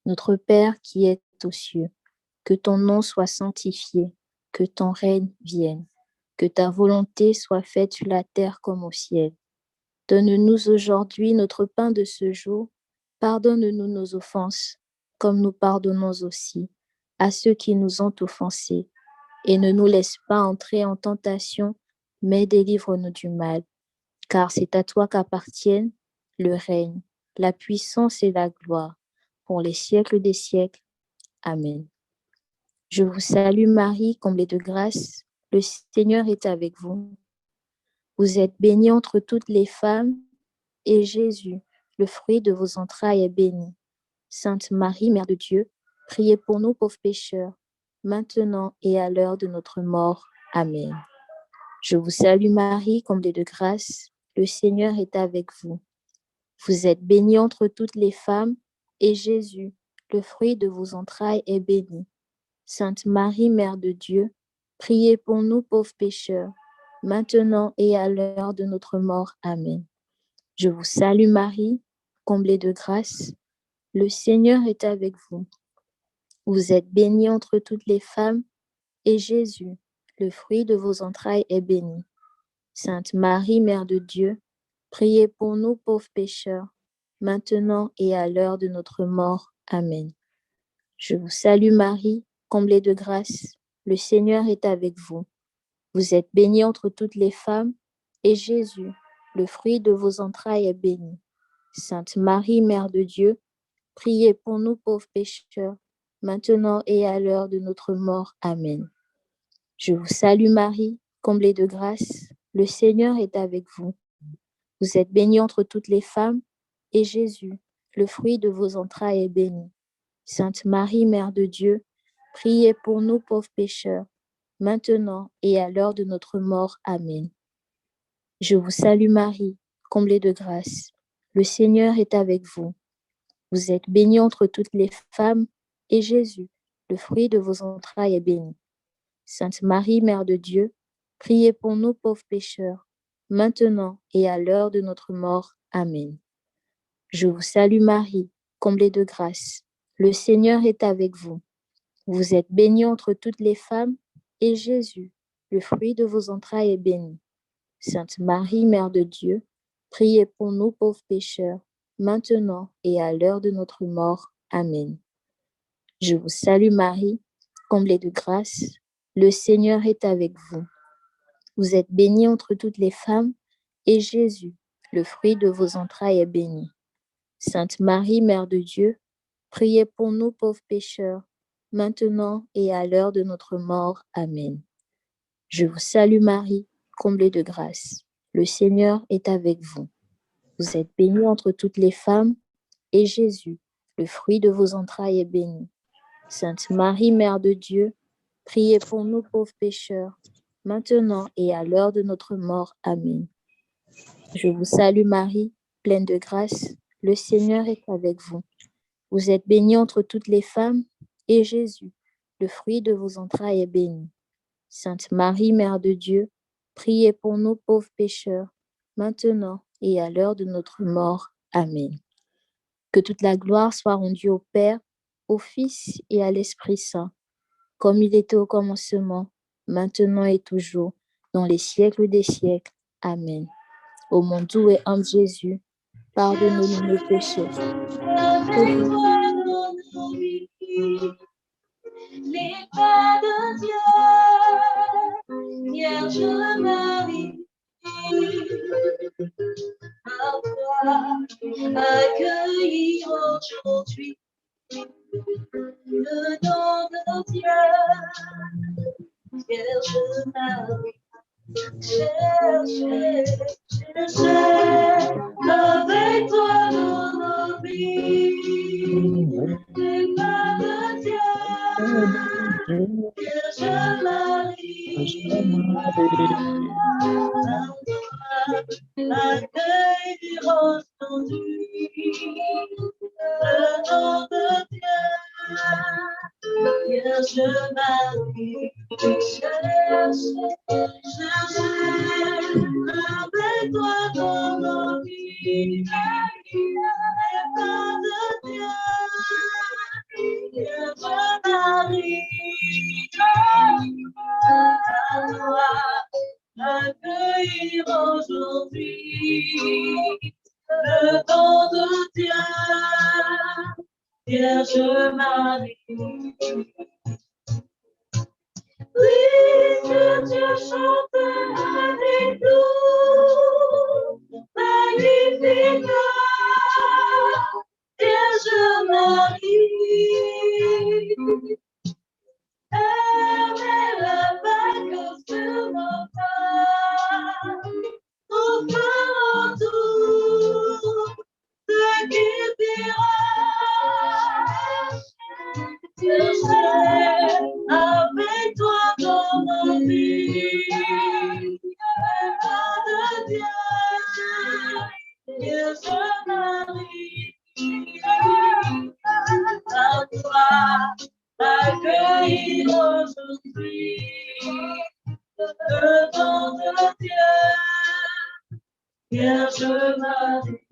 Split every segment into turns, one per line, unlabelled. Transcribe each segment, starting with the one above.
Notre Père qui es aux cieux, que ton nom soit sanctifié, que ton règne vienne, que ta volonté soit faite sur la terre comme au ciel. Donne-nous aujourd'hui notre pain de ce jour. Pardonne-nous nos offenses, comme nous pardonnons aussi à ceux qui nous ont offensés. Et ne nous laisse pas entrer en tentation, mais délivre-nous du mal. Car c'est à toi qu'appartiennent le règne, la puissance et la gloire, pour les siècles des siècles. Amen. Je vous salue Marie, comblée de grâce, le Seigneur est avec vous. Vous êtes bénie entre toutes les femmes, et Jésus, le fruit de vos entrailles, est béni. Sainte Marie, Mère de Dieu, priez pour nous pauvres pécheurs, maintenant et à l'heure de notre mort. Amen. Je vous salue Marie, comblée de grâce, le Seigneur est avec vous. Vous êtes bénie entre toutes les femmes, et Jésus, le fruit de vos entrailles, est béni. Sainte Marie, Mère de Dieu, priez pour nous pauvres pécheurs, maintenant et à l'heure de notre mort. Amen. Je vous salue Marie, comblée de grâce, le Seigneur est avec vous. Vous êtes bénie entre toutes les femmes, et Jésus, le fruit de vos entrailles, est béni. Sainte Marie, Mère de Dieu, priez pour nous pauvres pécheurs, maintenant et à l'heure de notre mort. Amen. Je vous salue Marie, comblée de grâce, le Seigneur est avec vous. Vous êtes bénie entre toutes les femmes, et Jésus, le fruit de vos entrailles, est béni. Sainte Marie, Mère de Dieu, priez pour nous pauvres pécheurs, maintenant et à l'heure de notre mort. Amen. Je vous salue Marie, comblée de grâce, le Seigneur est avec vous. Vous êtes bénie entre toutes les femmes, et Jésus, le fruit de vos entrailles, est béni. Sainte Marie, Mère de Dieu, priez pour nous pauvres pécheurs, maintenant et à l'heure de notre mort. Amen. Je vous salue Marie, comblée de grâce, le Seigneur est avec vous. Vous êtes bénie entre toutes les femmes, et Jésus, le fruit de vos entrailles, est béni. Sainte Marie, Mère de Dieu, priez pour nous pauvres pécheurs, maintenant et à l'heure de notre mort. Amen. Je vous salue Marie, comblée de grâce, le Seigneur est avec vous. Vous êtes bénie entre toutes les femmes, et Jésus, le fruit de vos entrailles, est béni. Sainte Marie, Mère de Dieu, priez pour nous pauvres pécheurs, maintenant et à l'heure de notre mort. Amen. Je vous salue Marie, comblée de grâce, le Seigneur est avec vous. Vous êtes bénie entre toutes les femmes, et Jésus, le fruit de vos entrailles, est béni. Sainte Marie, Mère de Dieu, priez pour nous pauvres pécheurs, maintenant et à l'heure de notre mort. Amen. Je vous salue Marie, comblée de grâce, le Seigneur est avec vous. Vous êtes bénie entre toutes les femmes, et Jésus, le fruit de vos entrailles, est béni. Sainte Marie, Mère de Dieu, priez pour nous pauvres pécheurs, maintenant et à l'heure de notre mort. Amen. Je vous salue Marie, pleine de grâce, le Seigneur est avec vous. Vous êtes bénie entre toutes les femmes, et Jésus, le fruit de vos entrailles, est béni. Sainte Marie, Mère de Dieu, priez pour nous pauvres pécheurs, maintenant et à l'heure de notre mort. Amen. Que toute la gloire soit rendue au Père, au Fils et à l'Esprit Saint, comme il était au commencement, maintenant et toujours, dans les siècles des siècles. Amen. Ô mon doux et humble Jésus, pardonne-nous nos péchés.
Avec toi dans nos vies, les pas de Dieu, Vierge Marie, par toi, accueillir aujourd'hui le don de Dieu, Vierge Marie. Cherchez, avec toi dans nos vies, les pas de Dieu, Vierge Marie, accueillir aujourd'hui le nom de Dieu, Vierge Marie. Cherchez, avec toi dans nos vies, les pas de Dieu, Marie, accueillir aujourd'hui le don de Dieu, Vierge Marie. Oui, que Dieu chante avec nous, magnifique Vierge Marie. Elle est la vague sur nos pas, nous ferons tout ce qu'il dira. Vierge, avec toi dans nos vies, le nom de Dieu, Vierge Marie. À toi, accueillir aujourd'hui le don de Dieu, Vierge Marie.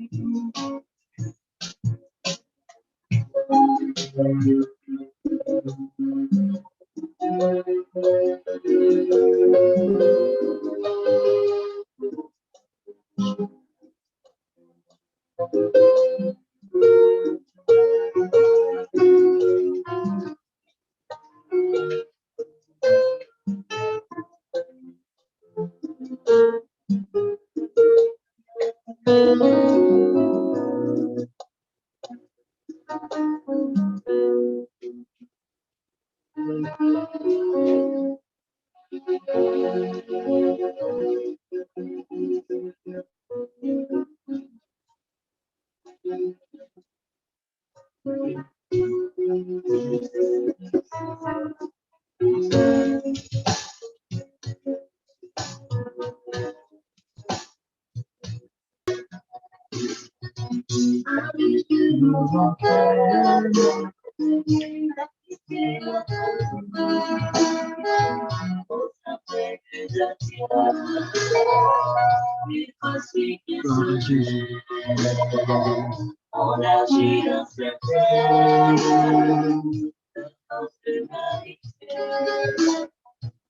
On agit dans cette terre.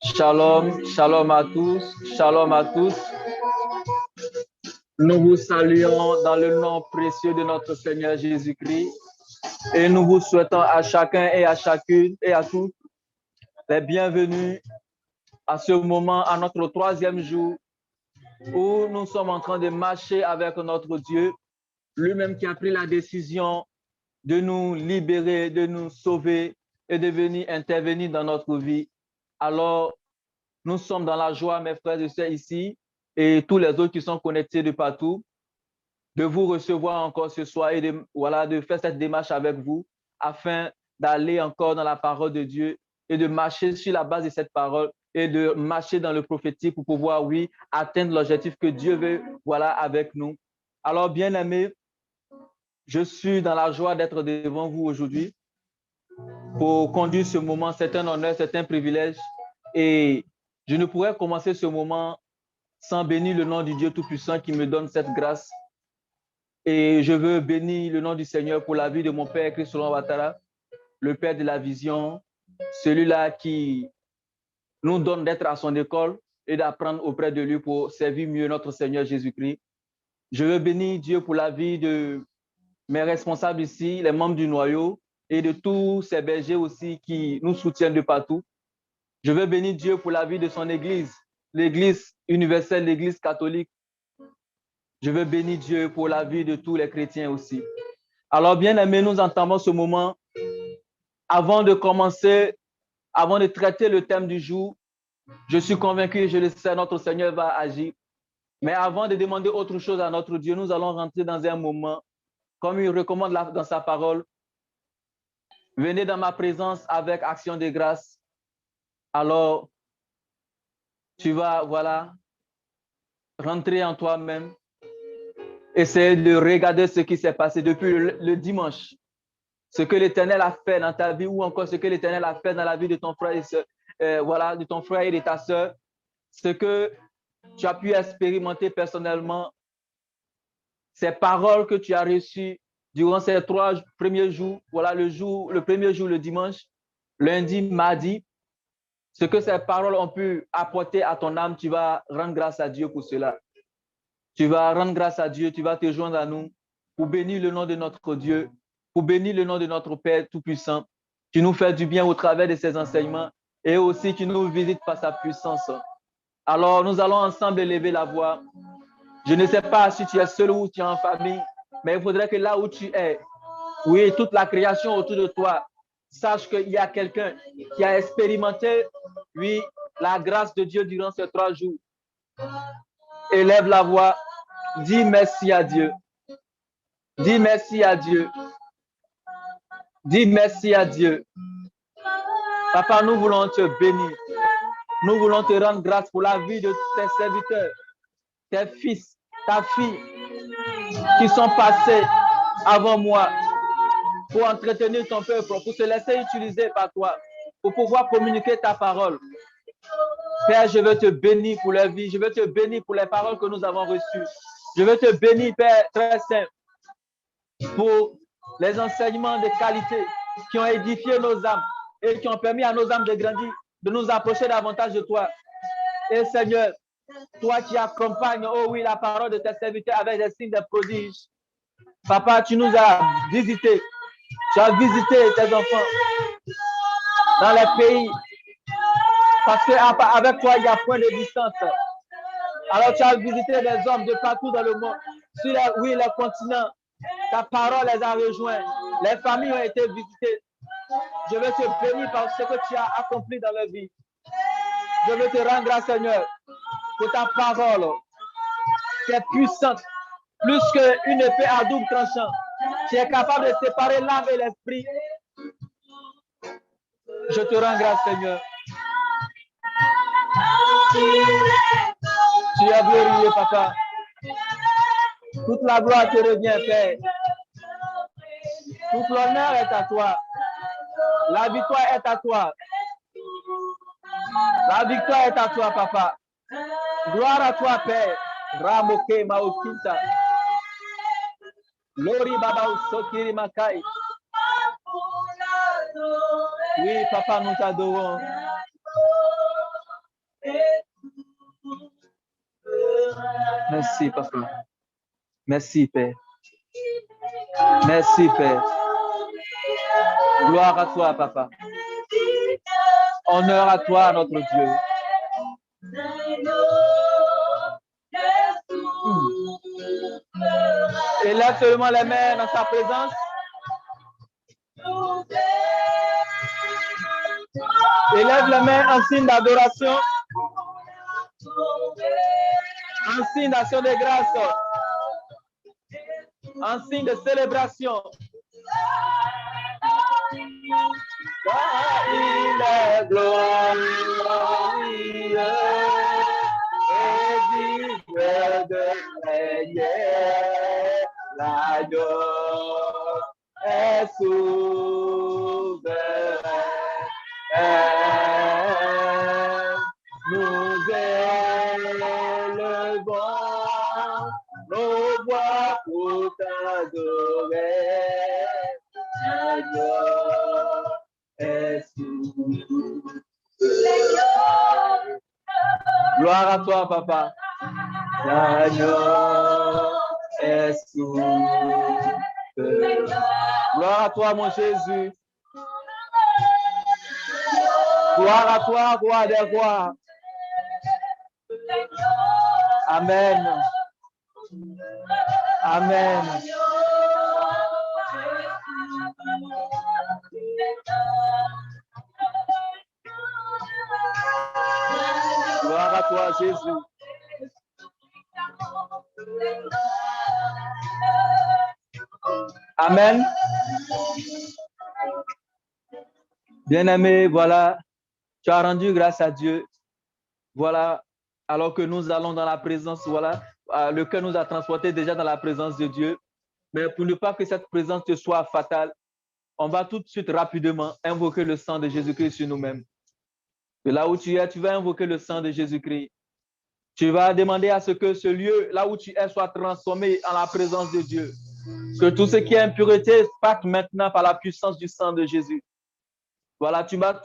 Shalom, shalom à tous, shalom à tous. Nous vous saluons dans le nom précieux de notre Seigneur Jésus-Christ et nous vous souhaitons à chacun et à chacune et à tous les bienvenus à ce moment, à notre troisième jour où nous sommes en train de marcher avec notre Dieu, lui-même qui a pris la décision de nous libérer, de nous sauver et de venir intervenir dans notre vie. Alors, nous sommes dans la joie, mes frères et sœurs ici, et tous les autres qui sont connectés de partout, de vous recevoir encore ce soir et de faire cette démarche avec vous afin d'aller encore dans la parole de Dieu et de marcher sur la base de cette parole et de marcher dans le prophétique pour pouvoir, oui, atteindre l'objectif que Dieu veut, avec nous. Alors, bien-aimés, je suis dans la joie d'être devant vous aujourd'hui pour conduire ce moment. C'est un honneur, c'est un privilège et je ne pourrais commencer ce moment sans bénir le nom du Dieu Tout-Puissant qui me donne cette grâce. Et je veux bénir le nom du Seigneur pour la vie de mon Père Christ Solon Ouattara, le Père de la vision, celui-là qui nous donne d'être à son école et d'apprendre auprès de lui pour servir mieux notre Seigneur Jésus-Christ. Je veux bénir Dieu pour la vie de mes responsables ici, les membres du noyau et de tous ces bergers aussi qui nous soutiennent de partout. Je veux bénir Dieu pour la vie de son Église, l'Église universelle, l'Église catholique. Je veux bénir Dieu pour la vie de tous les chrétiens aussi. Alors, bien aimés, nous entamons ce moment. Avant de commencer, avant de traiter le thème du jour, je suis convaincu et je le sais, notre Seigneur va agir. Mais avant de demander autre chose à notre Dieu, nous allons rentrer dans un moment, comme il recommande dans sa parole. Venez dans ma présence avec action de grâce. Alors, tu vas, rentrer en toi-même. Essayer de regarder ce qui s'est passé depuis le dimanche. Ce que l'Éternel a fait dans ta vie ou encore ce que l'Éternel a fait dans la vie de ton frère et de ton frère et de ta sœur. Ce que tu as pu expérimenter personnellement. Ces paroles que tu as reçues durant ces 3 premiers jours. Le premier jour, le dimanche. lundi, mardi, ce que ces paroles ont pu apporter à ton âme, tu vas rendre grâce à Dieu pour cela. Tu vas rendre grâce à Dieu, tu vas te joindre à nous pour bénir le nom de notre Dieu, pour bénir le nom de notre Père Tout-Puissant, qui nous fait du bien au travers de ses enseignements et aussi qui nous visite par sa puissance. Alors, nous allons ensemble élever la voix. Je ne sais pas si tu es seul ou tu es en famille, mais il faudrait que là où tu es, oui, toute la création autour de toi, sache qu'il y a quelqu'un qui a expérimenté, oui, la grâce de Dieu durant ces 3 jours. Élève la voix, dis merci à Dieu. Dis merci à Dieu. Dis merci à Dieu. Papa, nous voulons te bénir. Nous voulons te rendre grâce pour la vie de tes serviteurs, tes fils, ta fille, qui sont passés avant moi pour entretenir ton peuple, pour se laisser utiliser par toi, pour pouvoir communiquer ta parole. Père, je veux te bénir pour leur vie, je veux te bénir pour les paroles que nous avons reçues. Je veux te bénir, Père, très saint, pour les enseignements de qualité qui ont édifié nos âmes et qui ont permis à nos âmes de grandir, de nous approcher davantage de toi. Et Seigneur, toi qui accompagnes, oh oui, la parole de tes serviteurs avec des signes de prodiges. Papa, tu nous as visités. Tu as visité tes enfants dans les pays. Parce qu'avec toi, il y a point de distance. Alors tu as visité des hommes de partout dans le monde. Sur les continents. Ta parole les a rejoints. Les familles ont été visitées. Je veux te bénir par ce que tu as accompli dans leur vie. Je veux te rendre grâce, Seigneur, pour ta parole qui est puissante, plus qu'une épée à double tranchant, qui est capable de séparer l'âme et l'esprit. Je te rends grâce, Seigneur. Tu es glorieux, Papa. Toute la gloire te revient, Père. Tout l'honneur est à toi. La victoire est à toi. La victoire est à toi, Papa. Gloire à toi, Père. Ramoke Maokinta. Lori Baba Sokiri Makai. Oui, Papa, nous t'adorons. Merci, Papa. Merci, Père. Merci, Père. Gloire à toi, Papa. Honneur à toi, notre Dieu. Élève seulement les mains dans sa présence. Élève les mains en signe d'adoration. En signe d'action de grâce. En signe de célébration. Il est glorieux et digne de régner. L'agneau est souverain. Nous élevons nos voix pour t'adorer. L'agneau est souverain. Gloire à toi, Papa. L'agneau est souverain. Gloire à toi, mon Jésus. Gloire à toi, roi des rois. Amen. Amen. Gloire à toi, Jésus. Amen. Bien-aimé, voilà, tu as rendu grâce à Dieu. Voilà, alors que nous allons dans la présence, voilà, le cœur nous a transportés déjà dans la présence de Dieu. Mais pour ne pas que cette présence te soit fatale, on va tout de suite rapidement invoquer le sang de Jésus-Christ sur nous-mêmes. Et là où tu es, tu vas invoquer le sang de Jésus-Christ. Tu vas demander à ce que ce lieu, là où tu es, soit transformé en la présence de Dieu. Que tout ce qui est impureté parte maintenant par la puissance du sang de Jésus. Voilà, tu vas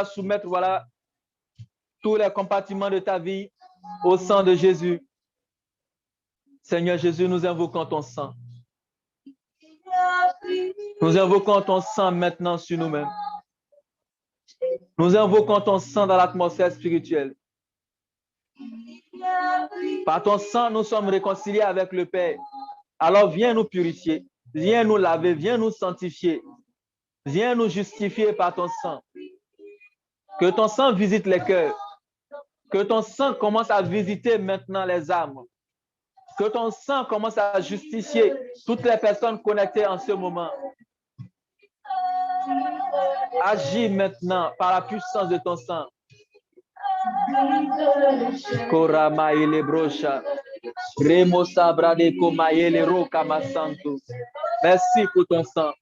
soumettre, voilà, tous les compartiments de ta vie au sang de Jésus. Seigneur Jésus, nous invoquons ton sang. Nous invoquons ton sang maintenant sur nous-mêmes. Nous invoquons ton sang dans l'atmosphère spirituelle. Par ton sang, nous sommes réconciliés avec le Père. Alors viens nous purifier, viens nous laver, viens nous sanctifier, viens nous justifier par ton sang. Que ton sang visite les cœurs. Que ton sang commence à visiter maintenant les âmes. Que ton sang commence à justifier toutes les personnes connectées en ce moment. Agis maintenant par la puissance de ton sang. Korama ele brocha. Remo sabrade koma ele roka masanto. Merci pour ton sang.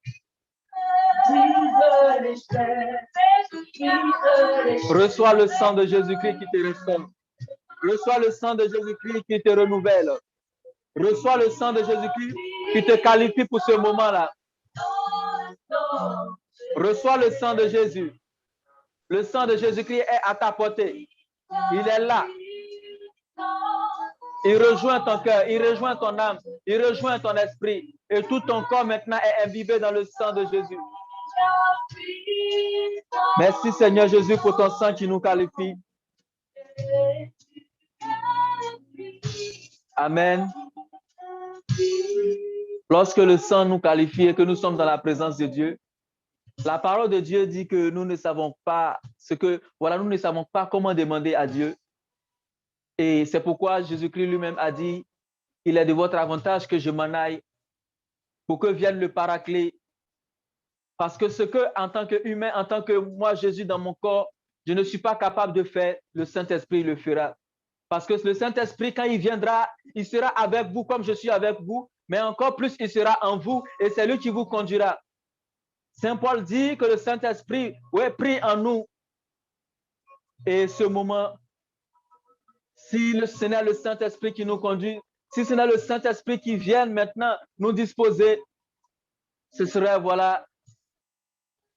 Reçois le sang de Jésus-Christ qui te restaure. Reçois le sang de Jésus-Christ qui te renouvelle. Reçois le sang de Jésus-Christ qui te qualifie pour ce moment-là. Reçois le sang de Jésus. Le sang de Jésus-Christ est à ta portée. Il est là. Il rejoint ton cœur, il rejoint ton âme, il rejoint ton esprit. Et tout ton corps maintenant est imbibé dans le sang de Jésus. Merci Seigneur Jésus pour ton sang qui nous qualifie. Amen. Lorsque le sang nous qualifie et que nous sommes dans la présence de Dieu, la parole de Dieu dit que nous ne savons pas nous ne savons pas comment demander à Dieu. Et c'est pourquoi Jésus-Christ lui-même a dit, il est de votre avantage que je m'en aille pour que vienne le Paraclet. Parce que ce que, en tant qu'humain, en tant que moi, Jésus, dans mon corps, je ne suis pas capable de faire, le Saint-Esprit le fera. Parce que le Saint-Esprit, quand il viendra, il sera avec vous comme je suis avec vous, mais encore plus, il sera en vous et c'est lui qui vous conduira. Saint Paul dit que le Saint-Esprit est pris en nous. Et ce moment, si ce n'est le Saint-Esprit qui nous conduit, si ce n'est le Saint-Esprit qui vient maintenant nous disposer, ce serait, voilà,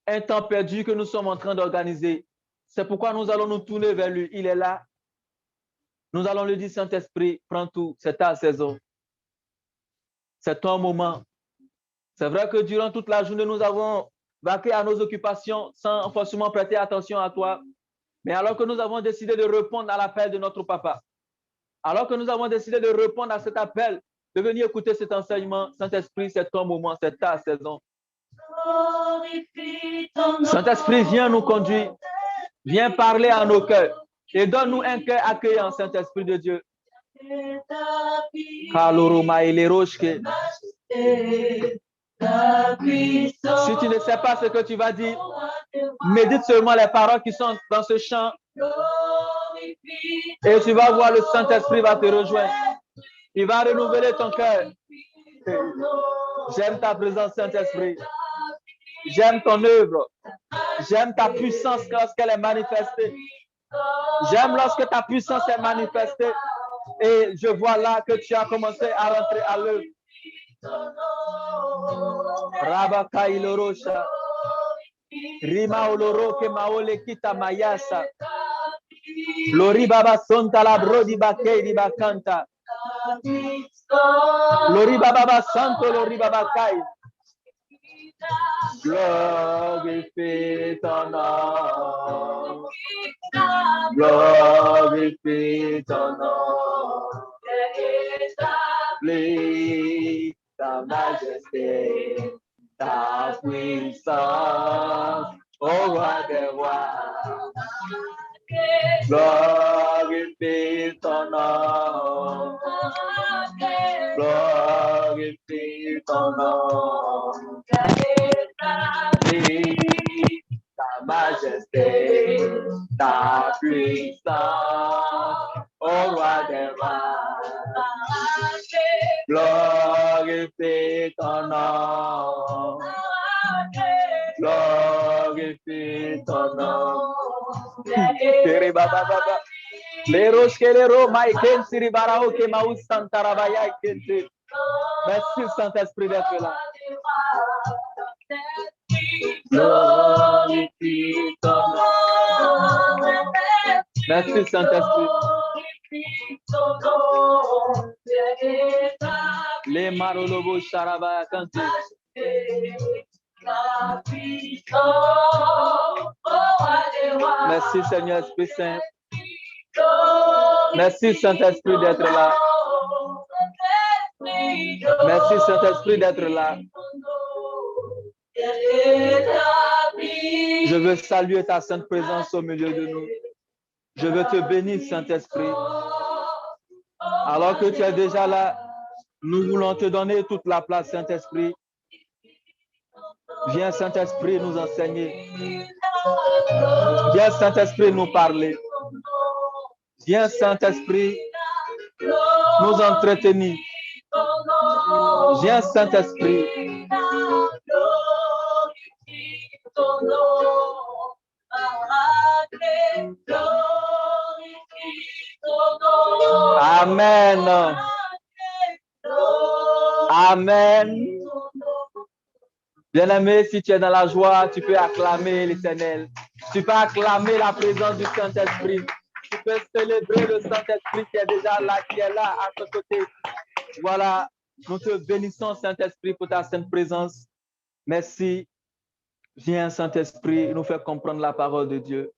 un temps perdu que nous sommes en train d'organiser. C'est pourquoi nous allons nous tourner vers lui. Il est là. Nous allons lui dire, Saint-Esprit, prends tout. C'est ta saison. C'est ton moment. C'est vrai que durant toute la journée, nous avons vaqué à nos occupations sans forcément prêter attention à toi. Mais alors que nous avons décidé de répondre à l'appel de notre papa, alors que nous avons décidé de répondre à cet appel, de venir écouter cet enseignement, Saint-Esprit, c'est ton moment, c'est ta saison. Saint-Esprit, viens nous conduire, viens parler à nos cœurs et donne-nous un cœur accueillant, Saint-Esprit de Dieu. Si tu ne sais pas ce que tu vas dire, médite seulement les paroles qui sont dans ce chant et tu vas voir le Saint-Esprit va te rejoindre. Il va renouveler ton cœur. J'aime ta présence, Saint-Esprit. J'aime ton œuvre. J'aime ta puissance lorsqu'elle est manifestée. J'aime lorsque ta puissance est manifestée. Et je vois là que tu as commencé à rentrer à l'œuvre. Rabakai Lorosha. Rima Oloro ke maole kita mayasa. Lori baba sonta la brodi bakei di bakanta. Lori baba santo lori baba kai. Glorify ton nom. Glorify ton nom. Établis ta majesté, ta puissance, ô roi des rois. Glorifie ton nom. Glorifie ton nom. Ta majesté, ta puissance, ô roi des rois. Glorifie ton nom. Glorifie ton nom. Leros kelero maiken siribarao ke maus santarabaya kente. Merci Saint-Esprit d'être là. Glorifie Merci, Saint-Esprit. Les marolobo charaba kanté. Merci, Seigneur Esprit Saint. Merci, Saint-Esprit, d'être là. Merci, Saint-Esprit, d'être là. Je veux saluer ta sainte présence au milieu de nous. Je veux te bénir, Saint-Esprit. Alors que tu es déjà là, nous voulons te donner toute la place, Saint-Esprit. Viens, Saint-Esprit, nous enseigner. Viens, Saint-Esprit, nous parler. Viens, Saint-Esprit, nous entretenir. Viens, Saint-Esprit. Amen. Amen. Bien-aimé, si tu es dans la joie, tu peux acclamer l'Éternel. Tu peux acclamer la présence du Saint-Esprit. Tu peux célébrer le Saint-Esprit qui est déjà là, qui est là à ton côté. Voilà, nous te bénissons, Saint-Esprit, pour ta sainte présence. Merci. Viens, Saint-Esprit, nous faire comprendre la parole de Dieu.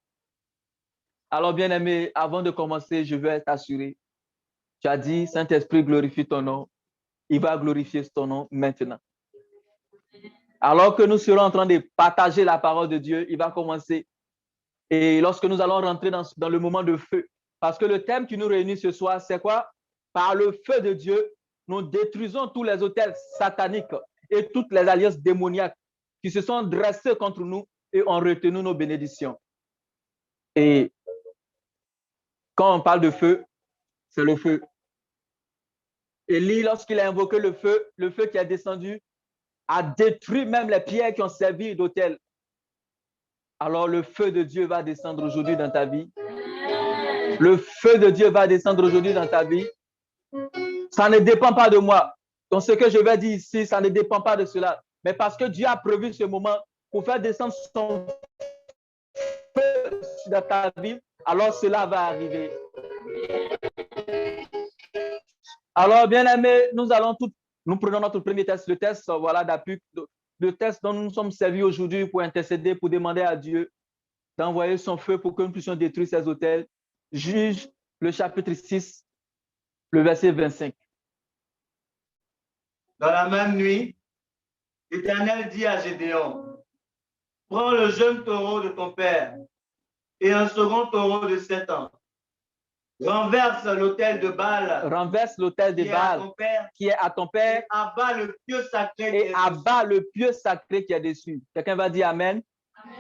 Alors, bien-aimé, avant de commencer, je veux t'assurer. Tu as dit, Saint-Esprit, glorifie ton nom. Il va glorifier ton nom maintenant. Alors que nous serons en train de partager la parole de Dieu, il va commencer. Et lorsque nous allons rentrer dans le moment de feu, parce que le thème qui nous réunit ce soir, c'est quoi? Par le feu de Dieu, nous détruisons tous les autels sataniques et toutes les alliances démoniaques qui se sont dressés contre nous et ont retenu nos bénédictions. Et quand on parle de feu, c'est le feu. Élie, lorsqu'il a invoqué le feu qui est descendu, a détruit même les pierres qui ont servi d'autel. Alors le feu de Dieu va descendre aujourd'hui dans ta vie. Le feu de Dieu va descendre aujourd'hui dans ta vie. Ça ne dépend pas de moi. Donc ce que je vais dire ici, ça ne dépend pas de cela. Mais parce que Dieu a prévu ce moment pour faire descendre son feu dans ta vie, alors cela va arriver. Alors, bien aimé, nous prenons notre premier test, le test voilà, d'appui, le test dont nous sommes servis aujourd'hui pour intercéder, pour demander à Dieu d'envoyer son feu pour que nous puissions détruire ces autels. Juge le chapitre 6, le verset 25.
Dans la même nuit, l'Éternel dit à Gédéon, prends le jeune taureau de ton père et un second taureau de 7 ans. Renverse l'autel de Baal.
Renverse l'autel de Baal qui est à ton père.
Et abat le pieu sacré.
Et abat le pieu sacré qui est dessus. Quelqu'un va dire Amen.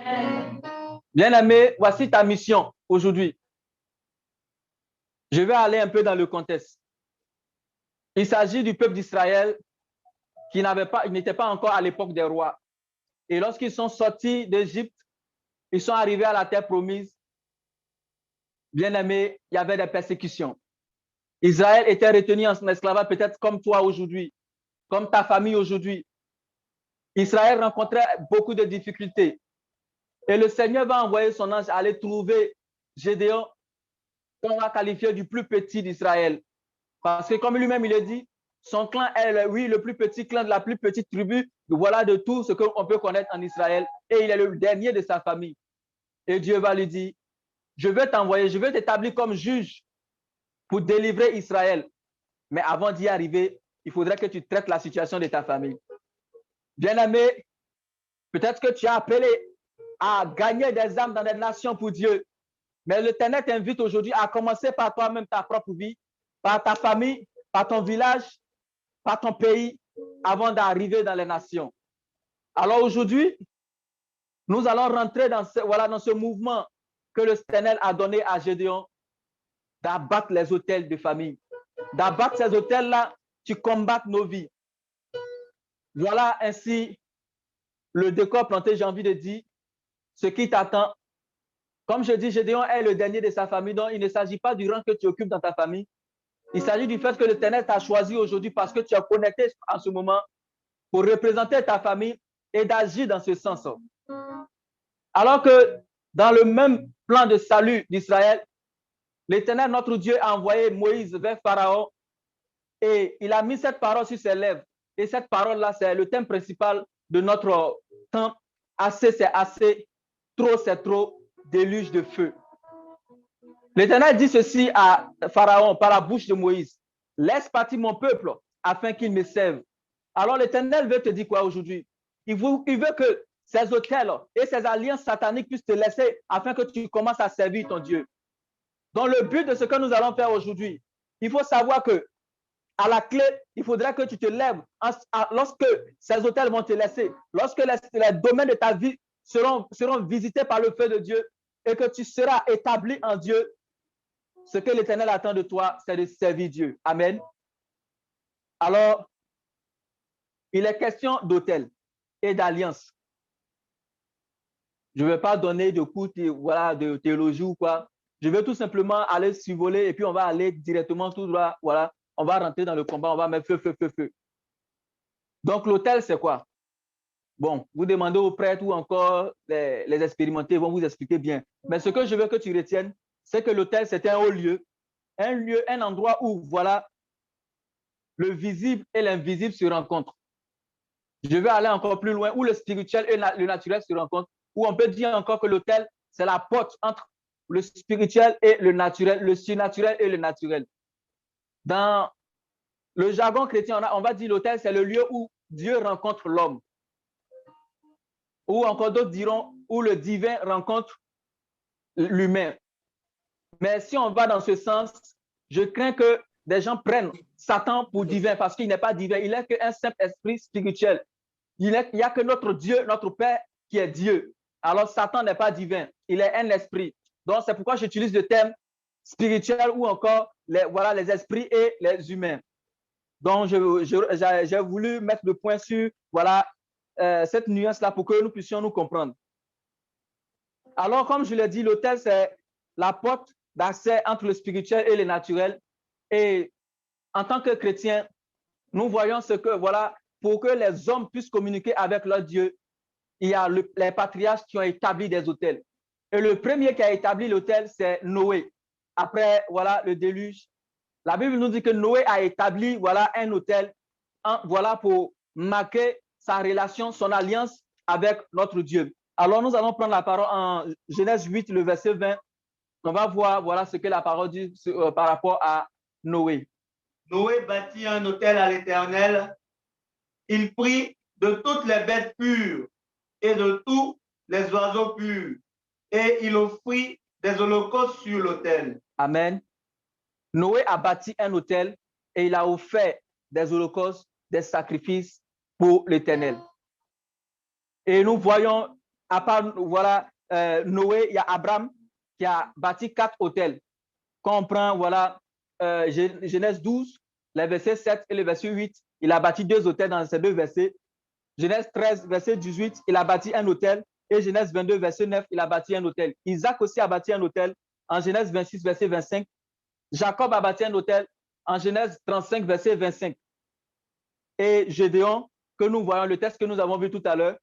Amen. Bien-aimé, voici ta mission aujourd'hui. Je vais aller un peu dans le contexte. Il s'agit du peuple d'Israël qui n'était pas encore à l'époque des rois. Et lorsqu'ils sont sortis d'Égypte, ils sont arrivés à la terre promise. Bien-aimé, il y avait des persécutions. Israël était retenu en esclavage peut-être comme toi aujourd'hui, comme ta famille aujourd'hui. Israël rencontrait beaucoup de difficultés. Et le Seigneur va envoyer son ange aller trouver Gédéon, qu'on va qualifier du plus petit d'Israël. Parce que comme lui-même il a dit, son clan est le plus petit clan de la plus petite tribu. Voilà de tout ce qu'on peut connaître en Israël. Et il est le dernier de sa famille. Et Dieu va lui dire, je vais t'envoyer, je vais t'établir comme juge pour délivrer Israël. Mais avant d'y arriver, il faudrait que tu traites la situation de ta famille. Bien-aimé, peut-être que tu as appelé à gagner des âmes dans des nations pour Dieu. Mais l'Éternel t'invite aujourd'hui à commencer par toi-même, ta propre vie, par ta famille, par ton village, par ton pays, avant d'arriver dans les nations. Alors aujourd'hui, nous allons rentrer dans ce mouvement que le Seigneur a donné à Gédéon d'abattre les autels de famille. D'abattre ces autels-là qui combattent nos vies. Voilà ainsi le décor planté, j'ai envie de dire, ce qui t'attend. Comme je dis, Gédéon est le dernier de sa famille, donc il ne s'agit pas du rang que tu occupes dans ta famille. Il s'agit du fait que le Seigneur t'a choisi aujourd'hui parce que tu as connecté en ce moment pour représenter ta famille et d'agir dans ce sens. Alors que dans le même plan de salut d'Israël, l'Éternel, notre Dieu, a envoyé Moïse vers Pharaon et il a mis cette parole sur ses lèvres. Et cette parole-là, c'est le thème principal de notre temps. Assez, c'est assez. Trop, c'est trop. Déluge de feu. L'Éternel dit ceci à Pharaon par la bouche de Moïse. Laisse partir mon peuple afin qu'il me serve. Alors l'Éternel veut te dire quoi aujourd'hui? Il veut que ces autels et ces alliances sataniques puissent te laisser afin que tu commences à servir ton Dieu. Dans le but de ce que nous allons faire aujourd'hui, il faut savoir que à la clé, il faudra que tu te lèves lorsque ces autels vont te laisser, lorsque les domaines de ta vie seront visités par le feu de Dieu et que tu seras établi en Dieu. Ce que l'Éternel attend de toi, c'est de servir Dieu. Amen. Alors, il est question d'autel et d'alliance. Je ne vais pas donner de cours de théologie ou quoi. Je vais tout simplement aller survoler et puis on va aller directement tout droit. Voilà, on va rentrer dans le combat, on va mettre feu. Donc, l'autel, c'est quoi? Bon, vous demandez aux prêtres ou encore les expérimentés vont vous expliquer bien. Mais ce que je veux que tu retiennes, c'est que l'autel, c'est un haut lieu, un endroit où, voilà, le visible et l'invisible se rencontrent. Je vais aller encore plus loin, où le spirituel et le naturel se rencontrent, où on peut dire encore que l'autel, c'est la porte entre le spirituel et le naturel, le surnaturel et le naturel. Dans le jargon chrétien, on va dire l'autel, c'est le lieu où Dieu rencontre l'homme. Ou encore d'autres diront où le divin rencontre l'humain. Mais si on va dans ce sens, je crains que des gens prennent Satan pour divin parce qu'il n'est pas divin. Il n'est qu'un simple esprit spirituel. Il n'y a que notre Dieu, notre Père qui est Dieu. Alors Satan n'est pas divin. Il est un esprit. Donc c'est pourquoi j'utilise le terme spirituel ou encore les esprits et les humains. Donc j'ai voulu mettre le point sur cette nuance-là pour que nous puissions nous comprendre. Alors, comme je l'ai dit, l'autel, c'est la porte d'accès entre le spirituel et le naturel. Et en tant que chrétiens, nous voyons ce que, voilà, pour que les hommes puissent communiquer avec leur Dieu, il y a les patriarches qui ont établi des autels. Et le premier qui a établi l'autel, c'est Noé. Après, voilà, le déluge. La Bible nous dit que Noé a établi, voilà, un autel, voilà, pour marquer sa relation, son alliance avec notre Dieu. Alors, nous allons prendre la parole en Genèse 8, le verset 20. On va voir, voilà, ce que la parole dit par rapport à Noé.
Noé bâtit un autel à l'Éternel. Il prit de toutes les bêtes pures et de tous les oiseaux purs, et il offrit des holocaustes sur l'autel.
Amen. Noé a bâti un autel et il a offert des holocaustes, des sacrifices pour l'Éternel. Et nous voyons, à part voilà, Noé, il y a Abraham qui a bâti 4 autels. Quand on prend voilà, Genèse 12, les versets 7 et le verset 8, il a bâti 2 autels dans ces 2 versets. Genèse 13, verset 18, il a bâti un autel. Et Genèse 22, verset 9, il a bâti un autel. Isaac aussi a bâti un autel en Genèse 26, verset 25. Jacob a bâti un autel en Genèse 35, verset 25. Et Gédéon, que nous voyons, le texte que nous avons vu tout à l'heure,